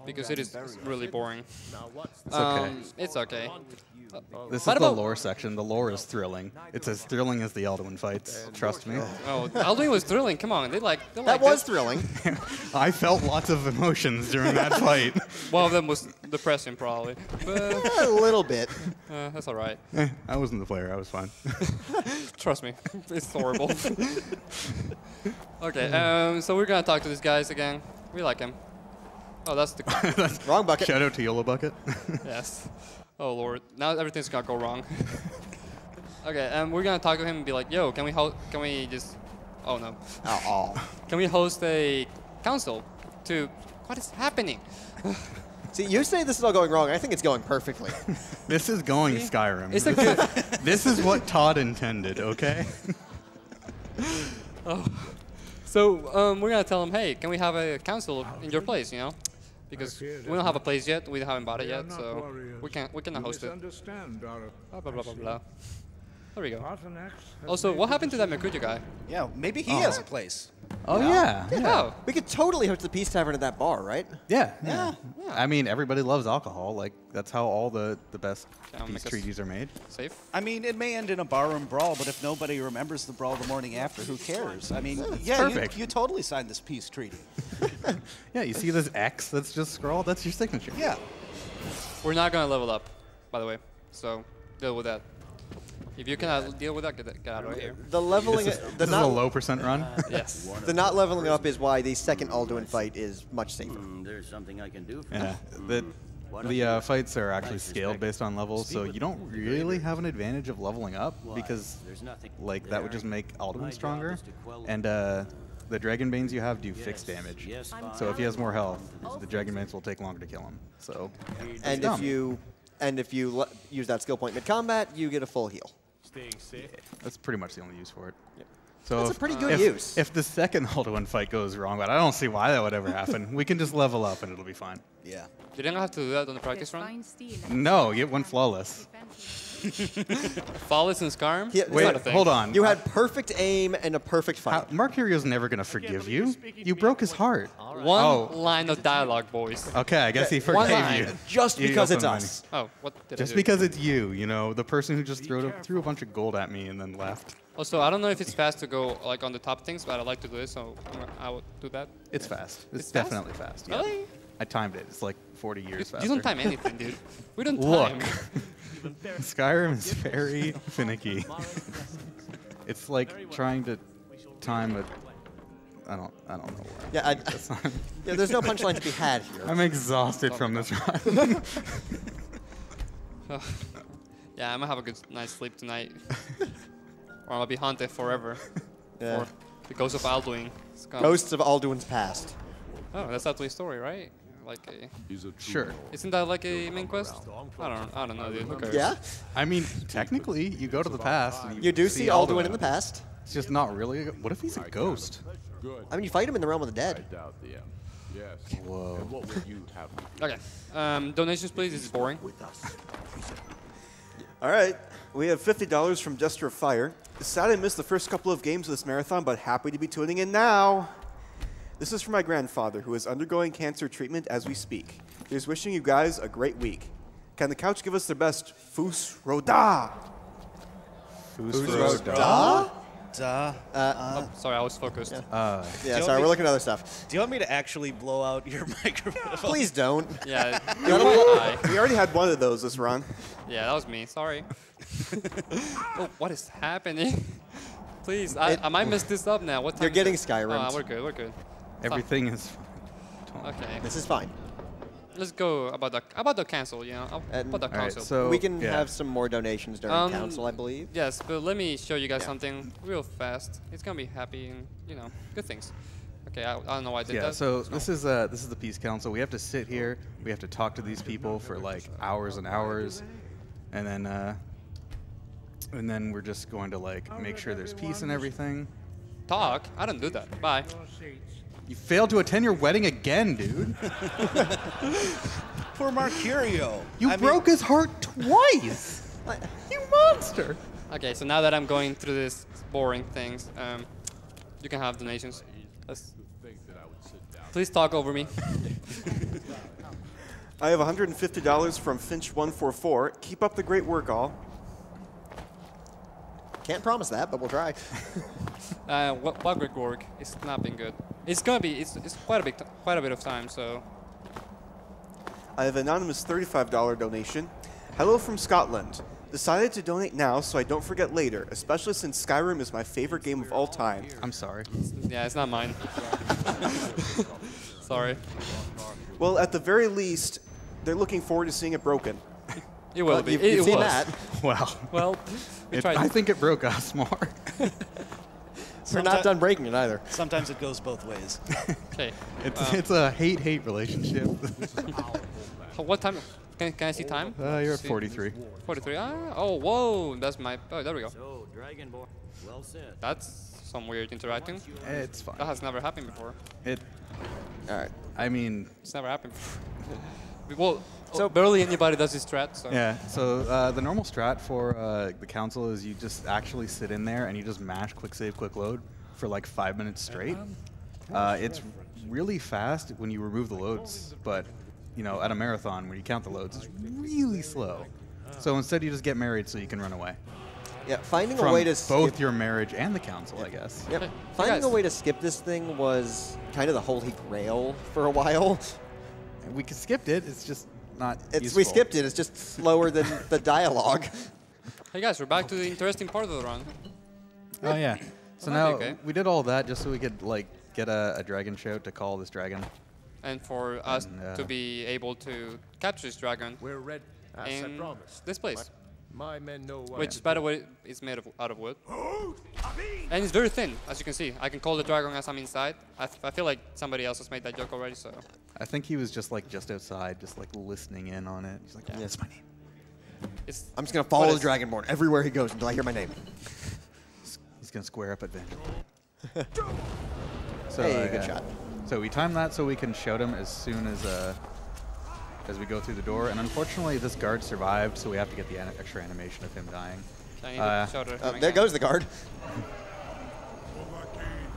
because it is really boring. It's okay. It's okay. This is What the about- lore section. The lore is thrilling. It's as thrilling as the Alduin fights. Trust me. Oh, Alduin was thrilling. Come on, they like That was it. thrilling. I felt lots of emotions during that fight. One of them was depressing, probably. But A little bit. that's all right. I wasn't the player. I was fine. Trust me, it's horrible. Okay, so we're gonna talk to these guys again. We like him. Oh, that's the Wrong bucket. Shout out to Yola Bucket. yes. Oh Lord, now everything's gonna go wrong. Okay, we're gonna talk to him and be like, "Yo, can we just? Oh no. Can we host a council to? What is happening? See, you say this is all going wrong. I think it's going perfectly. This is going Skyrim. It's a good. This is what Todd intended, okay? So we're gonna tell him, hey, can we have a council in your place? You know, because we don't have a place yet. We haven't bought it yet, so we cannot host it. Understand our Blah blah blah blah blah. There we go. Bottlenecks have Also, made what the happened to that Mercurio guy? Yeah, maybe he has a place. Oh yeah. Oh, We could totally host the Peace Tavern at that bar, right? Yeah. I mean, everybody loves alcohol. Like that's how all the best I'll peace make us- treaties are made. safe. I mean, it may end in a barroom brawl, but if nobody remembers the brawl the morning after, who cares? I mean, yeah, perfect. you totally signed this peace treaty. Yeah, you see this X that's just scrawled? That's your signature. Yeah. We're not gonna level up, by the way. So deal with that. If you cannot deal with that, get out of here. The leveling, This is a low percent run. Yes. the not leveling up is why the second Alduin fight is much safer. There's something I can do for Yeah. The fights are actually scaled based on levels, so you don't really have an advantage of leveling up because There's nothing. like that would just make My Alduin job stronger, is to quell and the Dragon Banes you have do fixed damage. Yes, So if he has more health, the Dragon Banes will take longer to kill him. So And dumb. if you use that skill point mid combat, you get a full heal. Staying safe. that's pretty much the only use for it. So That's a if- pretty good if, use. If the second Alduin fight goes wrong, but I don't see why that would ever happen, we can just level up and it'll be fine. Yeah. You didn't have to do that on the practice run? No, you went flawless. Flawless in Skyrim? Yeah, It's Wait, not a thing. hold on. You had perfect aim and a perfect fight. Mercurio's never gonna forgive you. You broke his heart. One Oh. line of dialogue, boys. Okay, I guess he One forgave line. you. Just You because it's opened money. us. Oh, what did I Just do? because it's you know, the person who just threw a bunch of gold at me and then left. Also, I don't know if it's fast to go like on the top things, but I like to do it, so I would do that. It's fast. It's, It's fast? definitely fast. Yeah. Really? I timed it. It's like 40 years faster. You don't time anything, dude. We don't Look, time. Skyrim is very finicky. It's like trying to time a. I don't know where. Yeah, That's not- yeah, there's no punchline to be had here. I'm exhausted from this run. Yeah, I'm gonna have a good night's sleep tonight. Or I'll be haunted forever. Yeah. Or the ghost of Alduin. is gone. Ghosts of Alduin's past. Oh, that's actually a story, right? Like a. He's a true Sure. lord. Isn't that like a main quest? I don't know, dude. Who cares? Yeah, I mean, technically, you go to the past. And you do see Alduin in the past. It's just not really. What if he's a ghost? Good. I mean, you fight him in the realm of the I dead. doubt the end. Yes. Whoa. And what would you have me do? Okay. Donations, please. This is boring. All right, we have $50 from Jester of Fire. Sad I missed the first couple of games of this marathon, but happy to be tuning in now. This is for my grandfather, who is undergoing cancer treatment as we speak. He's wishing you guys a great week. Can the couch give us their best Fus Roda? Duh. Oh, sorry, I was focused. Yeah, Don't sorry, be- we're looking at other stuff. Do you want me to actually blow out your microphone? Please don't. Yeah. You wanna be- Hi. We already had one of those this run. Yeah, that was me. Sorry. Oh, what is happening? Please, I might mess this up now. What time? You're is getting it? Skyrim'd. Oh, we're good. We're good. Everything is. Okay. This is fine. Let's go about the cancel. You know, about the All right, council. so We can yeah. have some more donations during council, I believe. Yes, but let me show you guys Yeah. something real fast. It's gonna be happy and good things. Okay, I don't know why I did Yeah, that. so this is the Peace Council. We have to sit here. We have to talk to these people for like hours and hours, and then we're just going to like make sure there's peace and everything. Talk. I don't do that. Bye. Your seats. You failed to attend your wedding again, dude. Poor Mercurio. You broke his heart twice. You monster. Okay, so now that I'm going through this boring things, you can have donations. Please talk over me. I have $150 from Finch144. Keep up the great work, all. Can't promise that, but we'll try. What great work? It's not been good. It's gonna be. It's quite a bit of time. So I have an anonymous $35 donation. Hello from Scotland. Decided to donate now so I don't forget later, especially since Skyrim is my favorite game of all time. I'm sorry. yeah, it's not mine. Sorry. Well, at the very least, they're looking forward to seeing it broken. It will be. You've It seen was. that. Well, Well, we tried. I think it broke us more. We're not done breaking it either. Sometimes it goes both ways. Okay. It's a hate relationship. What time? Can I see time? You're at See. 43. 43. Oh, whoa. That's my. Oh, there we go. So, Dragon Boy, well said. That's some weird interacting. It's That fine. has never happened before. It. All right. I mean, It's never happened before. Well, So- barely anybody does this strat. So. Yeah, so the normal strat for the council is you just actually sit in there and you just mash quick save, quick load for like 5 minutes straight. It's really fast when you remove the loads, but you know, at a marathon where you count the loads, it's really slow. So instead you just get married so you can run away. Yeah, finding From a way to both skip, your marriage and the council, I guess. Yep. Hey, Finding guys. a way to skip this thing was kind of the holy grail for a while. We skipped it, it's just not We useful. skipped it. It's just slower than the dialogue. Hey guys, we're back to the interesting part of the run. Oh yeah. So That might now be okay. we did all that just so we could like get a dragon shout to call this dragon. And for us And, to be able to capture this dragon We're ready, as I in promised. this place, My men know what which, by the way, is made out of wood. And it's very thin, as you can see. I can call the dragon as I'm inside. I feel like somebody else has made that joke already, so. I think he was just like just outside, just like listening in on it. He's like, oh, that's my name. It's, I'm just gonna follow the is- Dragonborn everywhere he goes until I hear my name. He's gonna square up at Venge. So Hey, good shot. So we time that so we can shout him as soon as we go through the door. And unfortunately, this guard survived, so we have to get the extra animation of him dying. I need Uh, to shout at him There again. goes the guard.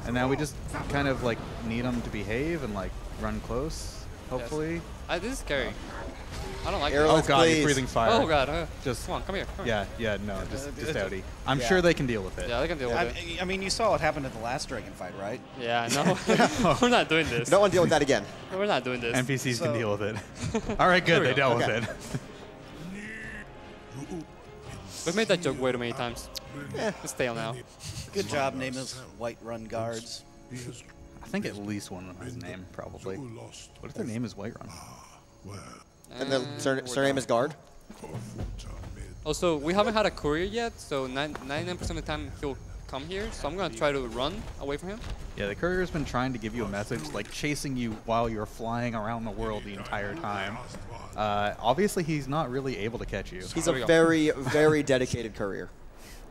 And now we just kind of like need him to behave and like run close, hopefully. This is scary. I don't like Arrow- this. Oh Let's god, he's please. breathing fire. Oh god. Just Come on, come here. Come here. yeah, no, just outie. I'm Yeah. sure they can deal with it. Yeah, they can deal with it. I mean, you saw what happened in the last dragon fight, right? Yeah, no. We're not doing this. Don't want to deal with that again. We're not doing this. NPCs So- can deal with it. All right, good. There we They go. dealt Okay. with it. We've made that joke way too many times. It's stale now. Good job, name is White Run Guards. I think at least one of them has a name, probably. What if their name is Whiterun? And the surname is guard. Also, we haven't had a courier yet, so 99% of the time he'll come here. So I'm gonna try to run away from him. Yeah, the courier's been trying to give you a message, like chasing you while you're flying around the world the entire time. Obviously, he's not really able to catch you. He's There we a go. very, very dedicated courier.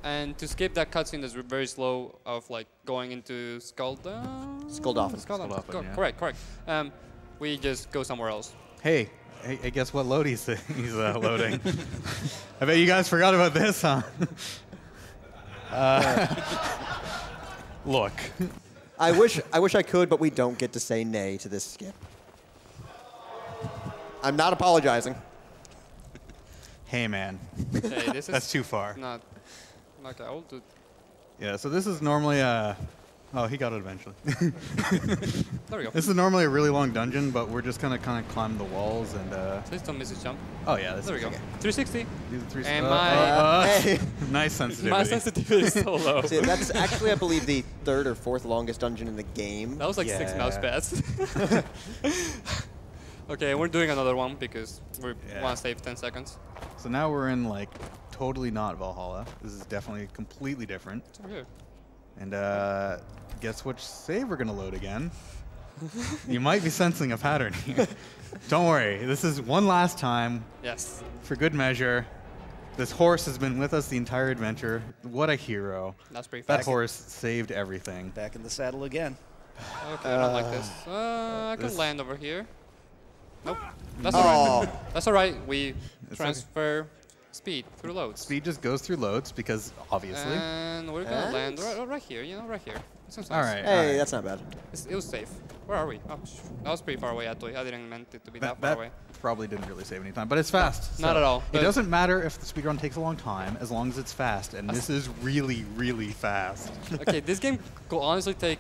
And to skip that cutscene that's very slow of like going into Skulldolphin. Skulldolphin. Yeah. Correct. We just go somewhere else. Hey, guess what load he's loading? I bet you guys forgot about this, huh? Look. I wish I could, but we don't get to say nay to this skip. I'm not apologizing. Hey, man. Hey, this is That's too far. not. Okay, I'll do. Yeah, so this is normally oh, he got it eventually. There we go. This is normally a really long dungeon, but we're just gonna kind of climb the walls and. Please don't miss a jump. Oh yeah, this There we is go. 360. These are three. And my- Hey. nice sensitivity. My sensitivity is so low. See, that's actually, I believe, the third or fourth longest dungeon in the game. That was like 6 Yeah. mouse pads. Okay, we're doing another one because we Yeah. want to save 10 seconds. So now we're in like totally not Valhalla. This is definitely completely different. It's over here. And guess which save we're gonna load again? You might be sensing a pattern here. Don't worry, this is one last time Yes. for good measure. This horse has been with us the entire adventure. What a hero. That's pretty That fast. horse saved everything. Back in the saddle again. Okay, I don't like this. I can this- land over here. Nope. That's Oh. alright. That's alright. We It's transfer speed through loads. Speed just goes through loads because obviously. And we're gonna And? land right here, right here. Seems All nice. right. Hey, that's not bad. It was safe. Where are we? Oh, that was pretty far away, actually. I didn't meant it to be that far That away. probably didn't really save any time, but it's fast. Not at all, It but- doesn't matter if the speedrun takes a long time, as long as it's fast, and this is really, really fast. Okay, this game could honestly take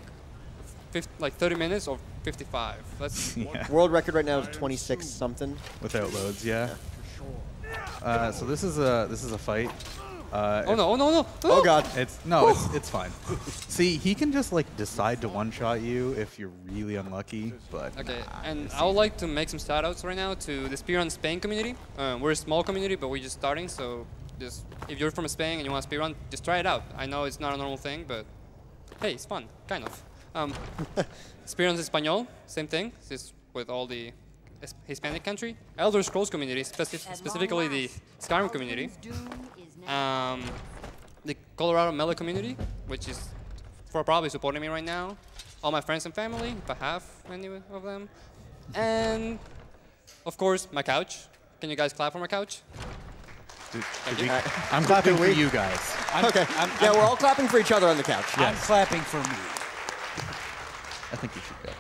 like 30 minutes or 55. That's Yeah, World record right now is 26 something. without loads, yeah. So this is a fight. oh no! Oh god. It's fine. See, he can just like decide to one-shot you if you're really unlucky, but Okay, nah, and this I would is- like to make some shout-outs right now to the Speedrun Spain community. We're a small community, but we're just starting, so just if you're from Spain and you want to speedrun, just try it out. I know it's not a normal thing, but hey, it's fun, kind of. Speedruns Español, same thing, just with all the Hispanic country. Elder Scrolls community, specifically the Skyrim community. The Colorado Melee community, which is probably supporting me right now. All my friends and family, if I have any of them. And Of course, my couch. Can you guys clap for my couch? I'm clapping for you guys. Okay. Yeah, we're all clapping for each other on the couch. I'm clapping for me. I think you should go.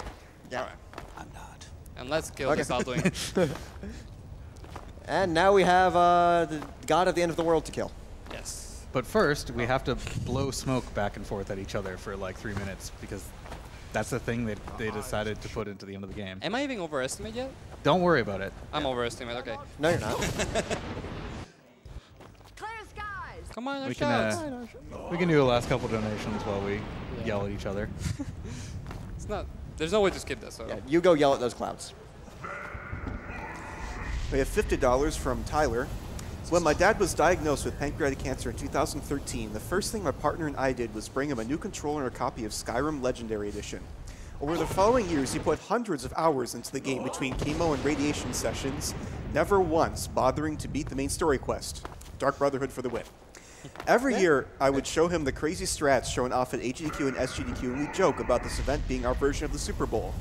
Yeah. All right. I'm not. And let's kill this Alduin. And now we have the god of the end of the world to kill. Yes. But first, we have to blow smoke back and forth at each other for like 3 minutes because that's the thing that they decided to put into the end of the game. Am I even overestimated yet? Don't worry about it. I'm overestimated. Okay. No, you're not. Clear skies. Come on, We shout. we can do the last couple donations while we yell at each other. It's not. There's no way to skip this. So. Yeah, you go yell at those clouds. We have $50 from Tyler. When my dad was diagnosed with pancreatic cancer in 2013, the first thing my partner and I did was bring him a new controller and a copy of Skyrim Legendary Edition. Over the following years, he put hundreds of hours into the game between chemo and radiation sessions, never once bothering to beat the main story quest, Dark Brotherhood for the win. Every year, I would show him the crazy strats shown off at AGDQ and SGDQ, and we'd joke about this event being our version of the Super Bowl.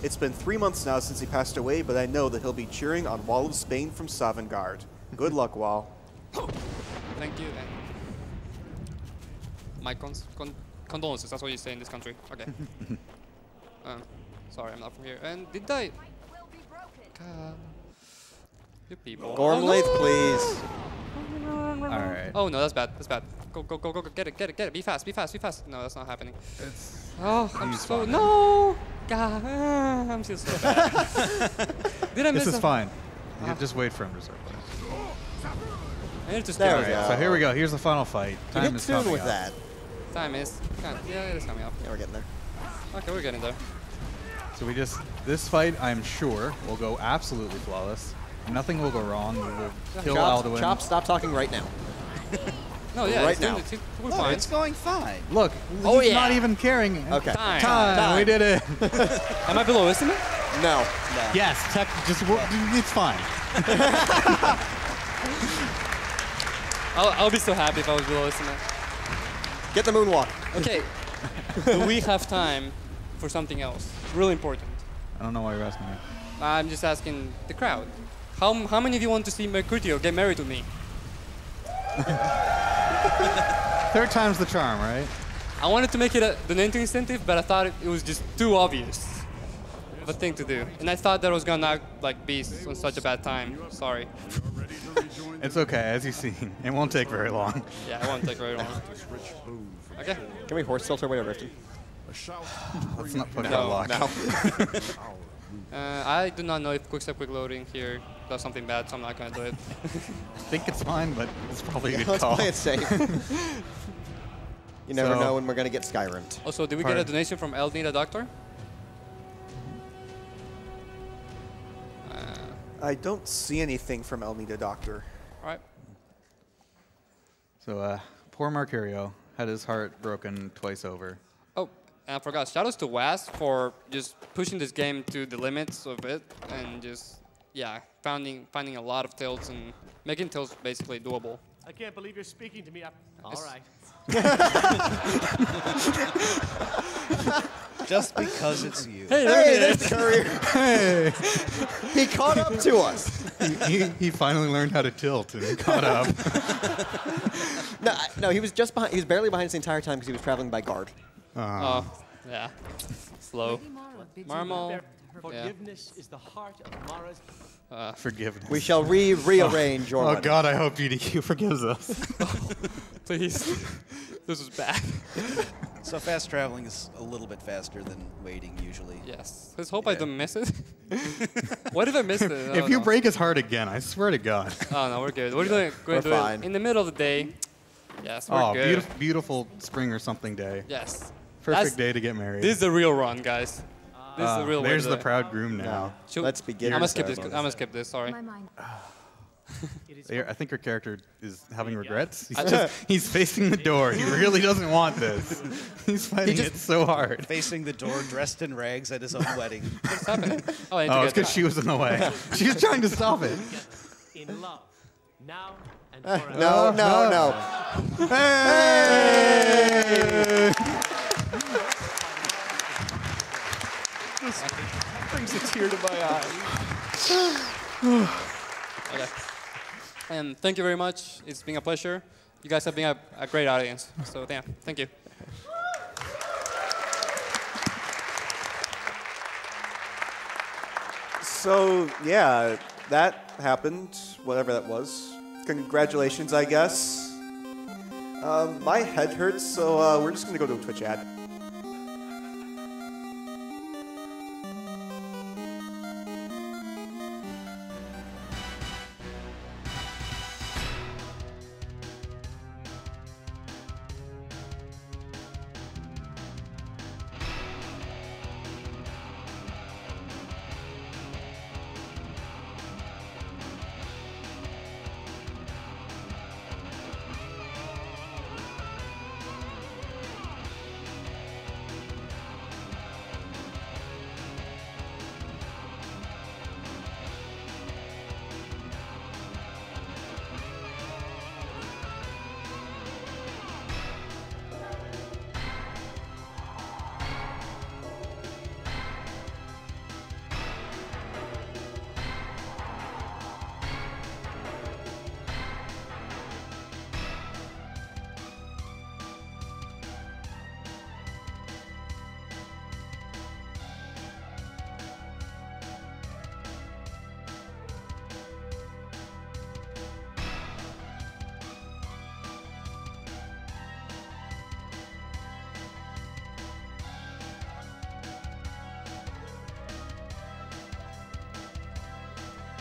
It's been 3 months now since he passed away, but I know that he'll be cheering on Wall of Spain from Sovngarde. Good luck, Wall. Thank you. And my condolences. That's what you say in this country. Okay. Sorry, I'm not from here. And did I? You people. Gormlaith, Oh, no! please. All right. Oh no, that's bad. That's bad. Go, go, go, go, go. Get it, get it, get it. Be fast, be fast, be fast. No, that's not happening. Oh, I'm so no. God, I'm still so bad. Did I miss This is him? fine. You just wait for him to start playing. I need to There start. we go. So here we go. Here's the final fight. You Time get is tuned coming with up. that. Time is. Yeah, it is coming up. Yeah, we're getting there. Okay, we're getting there. So this fight, I'm sure, will go absolutely flawless. Nothing will go wrong. We will kill Alduin. Chop, stop talking right now. No, yeah, Right it's doing now. we're No, fine. it's going fine. Look, Oh, he's yeah. not even caring. Okay. Time. Time. We did it. Am I below estimate? No. No. Yes, it's fine. I'll be so happy if I was below estimate. Get the moonwalk. Okay. Do we have time for something else? Really important. I don't know why you're asking me. I'm just asking the crowd. How many of you want to see Mercutio get married to me? Third time's the charm, right? I wanted to make it a donating incentive, but I thought it was just too obvious of a thing to do. And I thought that was gonna not be on such a bad time. Sorry. It's okay, as you've seen. It won't take very long. Yeah, it won't take very long. Okay. Can we horse tilt our way over to? Let's not put No, luck. No. I do not know if quick step quick loading here does something bad, so I'm not gonna do it. I think it's fine, but it's probably a good Let's call. play it safe. You never So- know when we're going to get Skyrimmed. Also, did we get a donation from El Need a Doctor? I don't see anything from El Nita Doctor. All right. So, poor Marcurio had his heart broken twice over. Oh, and I forgot. Shout outs to Was for just pushing this game to the limits of it and just, yeah, finding a lot of tilts and making tilts basically doable. I can't believe you're speaking to me. All right. Just because it's you. Hey, Hey, there's Courier. Hey! He caught up to us. he finally learned how to tilt and caught up. No, he was just behind. He was barely behind us the entire time because he was traveling by guard. Oh, yeah. Slow. Marmal. Yeah. Forgiveness is the heart of Mara's. Forgiveness. We shall rearrange your Oh money. God, I hope GDQ forgives us. Please. This is bad. So fast traveling is a little bit faster than waiting usually. Yes. Let's hope I don't miss it. What if I missed it? I If don't you know. break his heart again, I swear to God. Oh, no, we're good. We're going to do fine. it in the middle of the day. Yes, we're Oh, good. beautiful, beautiful spring or something day. Yes. Perfect day to get married. This is the real run, guys. This is the real way There's to the do it. proud groom now. Let's begin. I'm gonna skip this. ceremony. I'm gonna skip this. Sorry. My mind. I think your character is having regrets. He's facing the door. He really doesn't want this. He's fighting it so hard. Facing the door, dressed in rags at his own wedding. What's happening? Oh, I need Oh, to it's get because she was in the way. She was trying to stop it. In love. Now and forever. No, no, no. Hey! Brings a tear to my eye. Okay. And thank you very much. It's been a pleasure. You guys have been a great audience. So, yeah, thank you. So, yeah, that happened, whatever that was. Congratulations, I guess. My head hurts, so we're just going to go to a Twitch ad.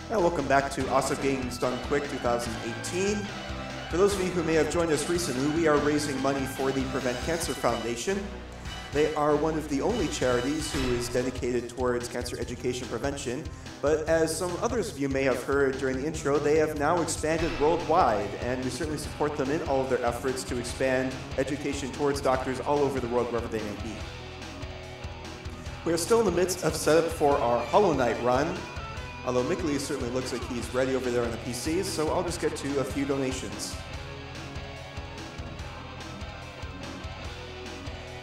Now, welcome back to Awesome Games Done Quick 2018. For those of you who may have joined us recently, we are raising money for the Prevent Cancer Foundation. They are one of the only charities who is dedicated towards cancer education prevention, but as some others of you may have heard during the intro, they have now expanded worldwide, and we certainly support them in all of their efforts to expand education towards doctors all over the world, wherever they may be. We are still in the midst of setup for our Hollow Knight run, although Mickley certainly looks like he's ready over there on the PCs, so I'll just get to a few donations.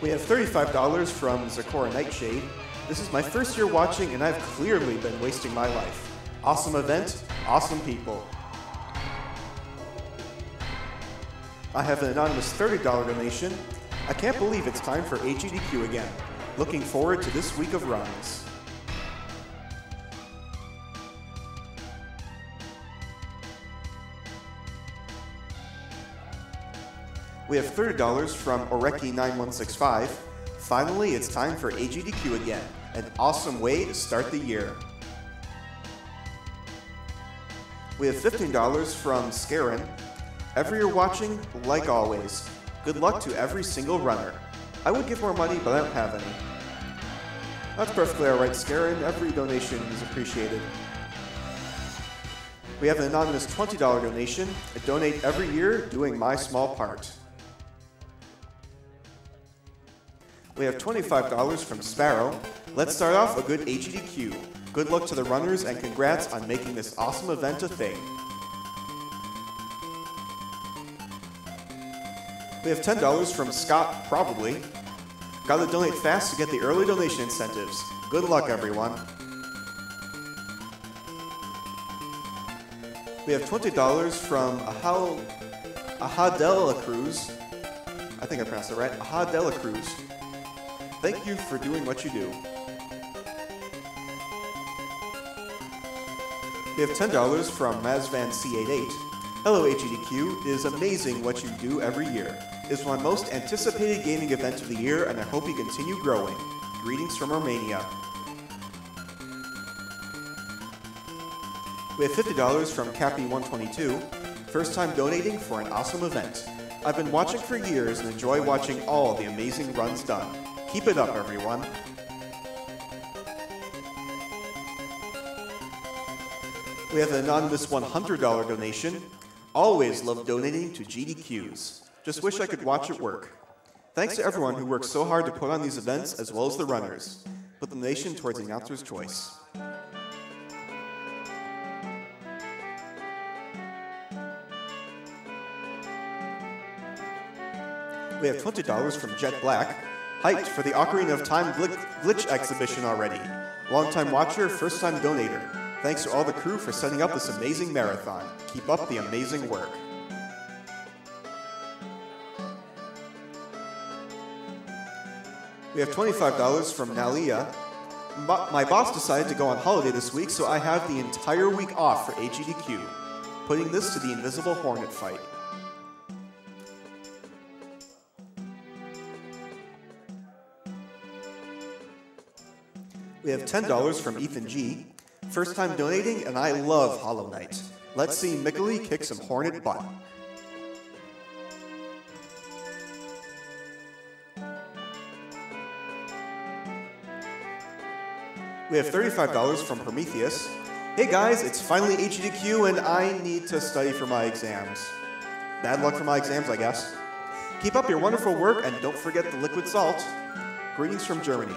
We have $35 from Zakora Nightshade. This is my first year watching, and I've clearly been wasting my life. Awesome event, awesome people. I have an anonymous $30 donation. I can't believe it's time for AGDQ again. Looking forward to this week of runs. We have $30 from Oreki9165. Finally, it's time for AGDQ again. An awesome way to start the year. We have $15 from Skyrim. Every year watching, like always. Good luck to every single runner. I would give more money, but I don't have any. That's perfectly alright, Skyrim. Every donation is appreciated. We have an anonymous $20 donation. I donate every year, doing my small part. We have $25 from Sparrow. Let's start off a good AGDQ. Good luck to the runners and congrats on making this awesome event a thing. We have $10 from Scott, probably. Gotta donate fast to get the early donation incentives. Good luck, everyone. We have $20 from Ahadela Cruz. I think I pronounced it right. Ahadela Cruz. Thank you for doing what you do. We have $10 from Mazvan C88. Hello AGDQ, it is amazing what you do every year. It's my most anticipated gaming event of the year and I hope you continue growing. Greetings from Romania. We have $50 from Cappy122. First time donating for an awesome event. I've been watching for years and enjoy watching all the amazing runs done. Keep it up, everyone. We have an anonymous $100 donation. Always love donating to GDQs. Just wish I could watch it work. Thanks to everyone who works so hard to put on these events, as well as the runners. Put the donation towards the announcer's choice. We have $20 from Jet Black. Hyped for the Ocarina of Time glitch exhibition already. Long-time watcher, first-time donator. Thanks to all the crew for setting up this amazing marathon. Keep up the amazing work. We have $25 from Nalia. My boss decided to go on holiday this week, so I have the entire week off for AGDQ, putting this to the Invisible Hornet fight. We have $10 from Ethan G. First time donating, and I love Hollow Knight. Let's see Mickley kick some Hornet butt. We have $35 from Prometheus. Hey guys, it's finally AGDQ and I need to study for my exams. Bad luck for my exams, I guess. Keep up your wonderful work and don't forget the liquid salt. Greetings from Germany.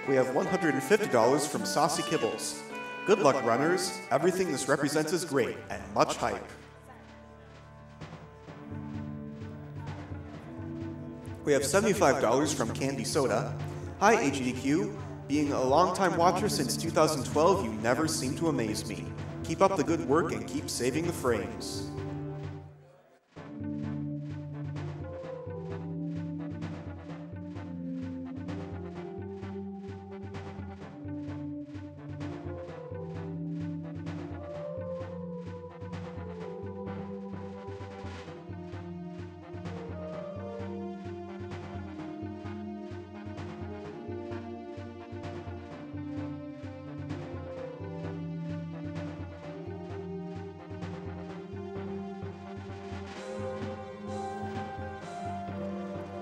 We have $150 from Saucy Kibbles. Good luck, runners. Everything this represents is great and much hype. We have $75 from Candy Soda. Hi, AGDQ. Being a longtime watcher since 2012, you never seem to amaze me. Keep up the good work and keep saving the frames.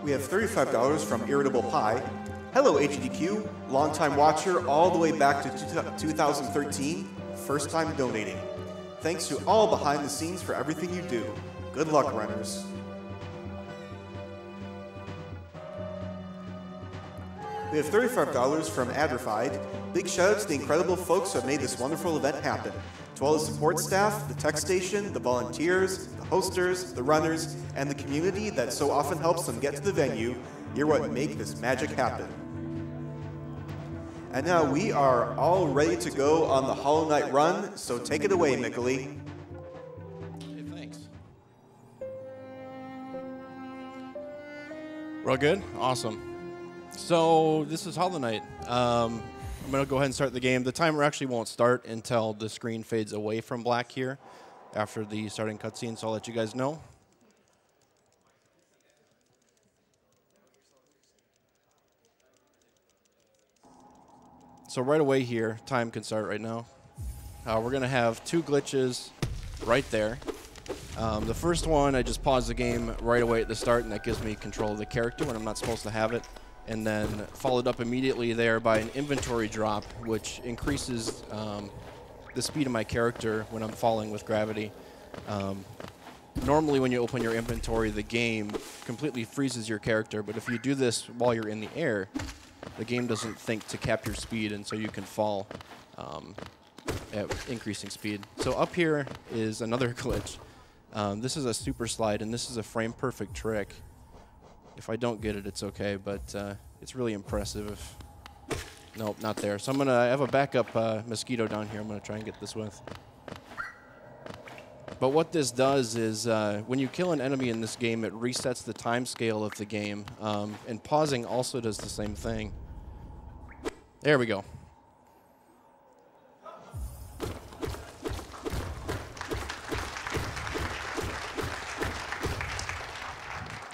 We have $35 from Irritable Pie. Hello, AGDQ. Longtime watcher all the way back to 2013. First time donating. Thanks to all behind the scenes for everything you do. Good luck, runners. We have $35 from Adrified. Big shout out to the incredible folks who have made this wonderful event happen. To all the support staff, the tech station, the volunteers, the hosters, the runners, and the community that so often helps them get to the venue, you're what make this magic happen. And now we are all ready to go on the Hollow Knight run, so take it away, Mickley. Hey, thanks. We're all good? Awesome. So this is Hollow Knight. I'm going to go ahead and start the game. The timer actually won't start until the screen fades away from black here after the starting cutscene, so I'll let you guys know. So right away here, time can start right now. We're going to have two glitches right there. The first one, I just pause the game right away at the start, and that gives me control of the character when I'm not supposed to have it. And then followed up immediately there by an inventory drop, which increases the speed of my character when I'm falling with gravity. Normally when you open your inventory, the game completely freezes your character, but if you do this while you're in the air, the game doesn't think to cap your speed, and so you can fall at increasing speed. So up here is another glitch. This is a super slide, and this is a frame-perfect trick. If I don't get it, it's okay, but it's really impressive. Nope, not there. So I have a backup mosquito down here I'm going to try and get this with. But what this does is when you kill an enemy in this game, it resets the time scale of the game. And pausing also does the same thing. There we go.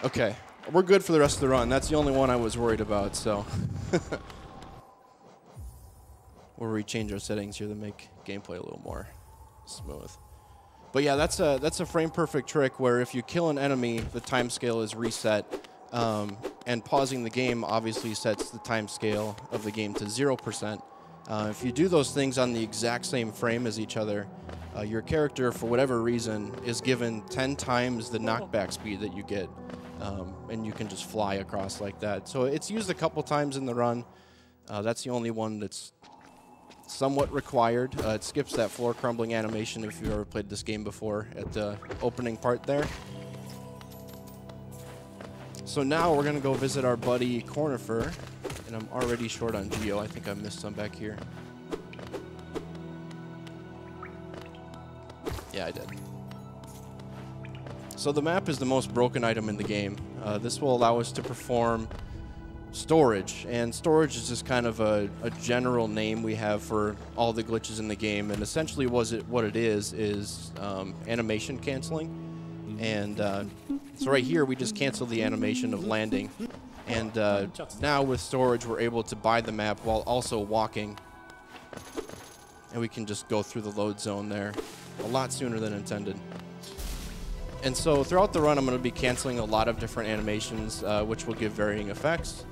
Okay. We're good for the rest of the run. That's the only one I was worried about, so. We'll rechange our settings here to make gameplay a little more smooth. But yeah, that's a frame perfect trick where if you kill an enemy, the time scale is reset, and pausing the game obviously sets the time scale of the game to 0%. If you do those things on the exact same frame as each other, your character, for whatever reason, is given 10 times the knockback speed that you get, and you can just fly across like that. So it's used a couple times in the run. That's the only one that's somewhat required. It skips that floor crumbling animation if you've ever played this game before at the opening part there. So now we're going to go visit our buddy Cornifer, and I'm already short on Geo. I think I missed some back here. Yeah, I did. So the map is the most broken item in the game. This will allow us to perform storage, and storage is just kind of a general name we have for all the glitches in the game, and essentially what it is animation canceling. And so right here we just cancel the animation of landing, and now with storage we're able to buy the map while also walking, and we can just go through the load zone there a lot sooner than intended. And so throughout the run I'm going to be canceling a lot of different animations, which will give varying effects.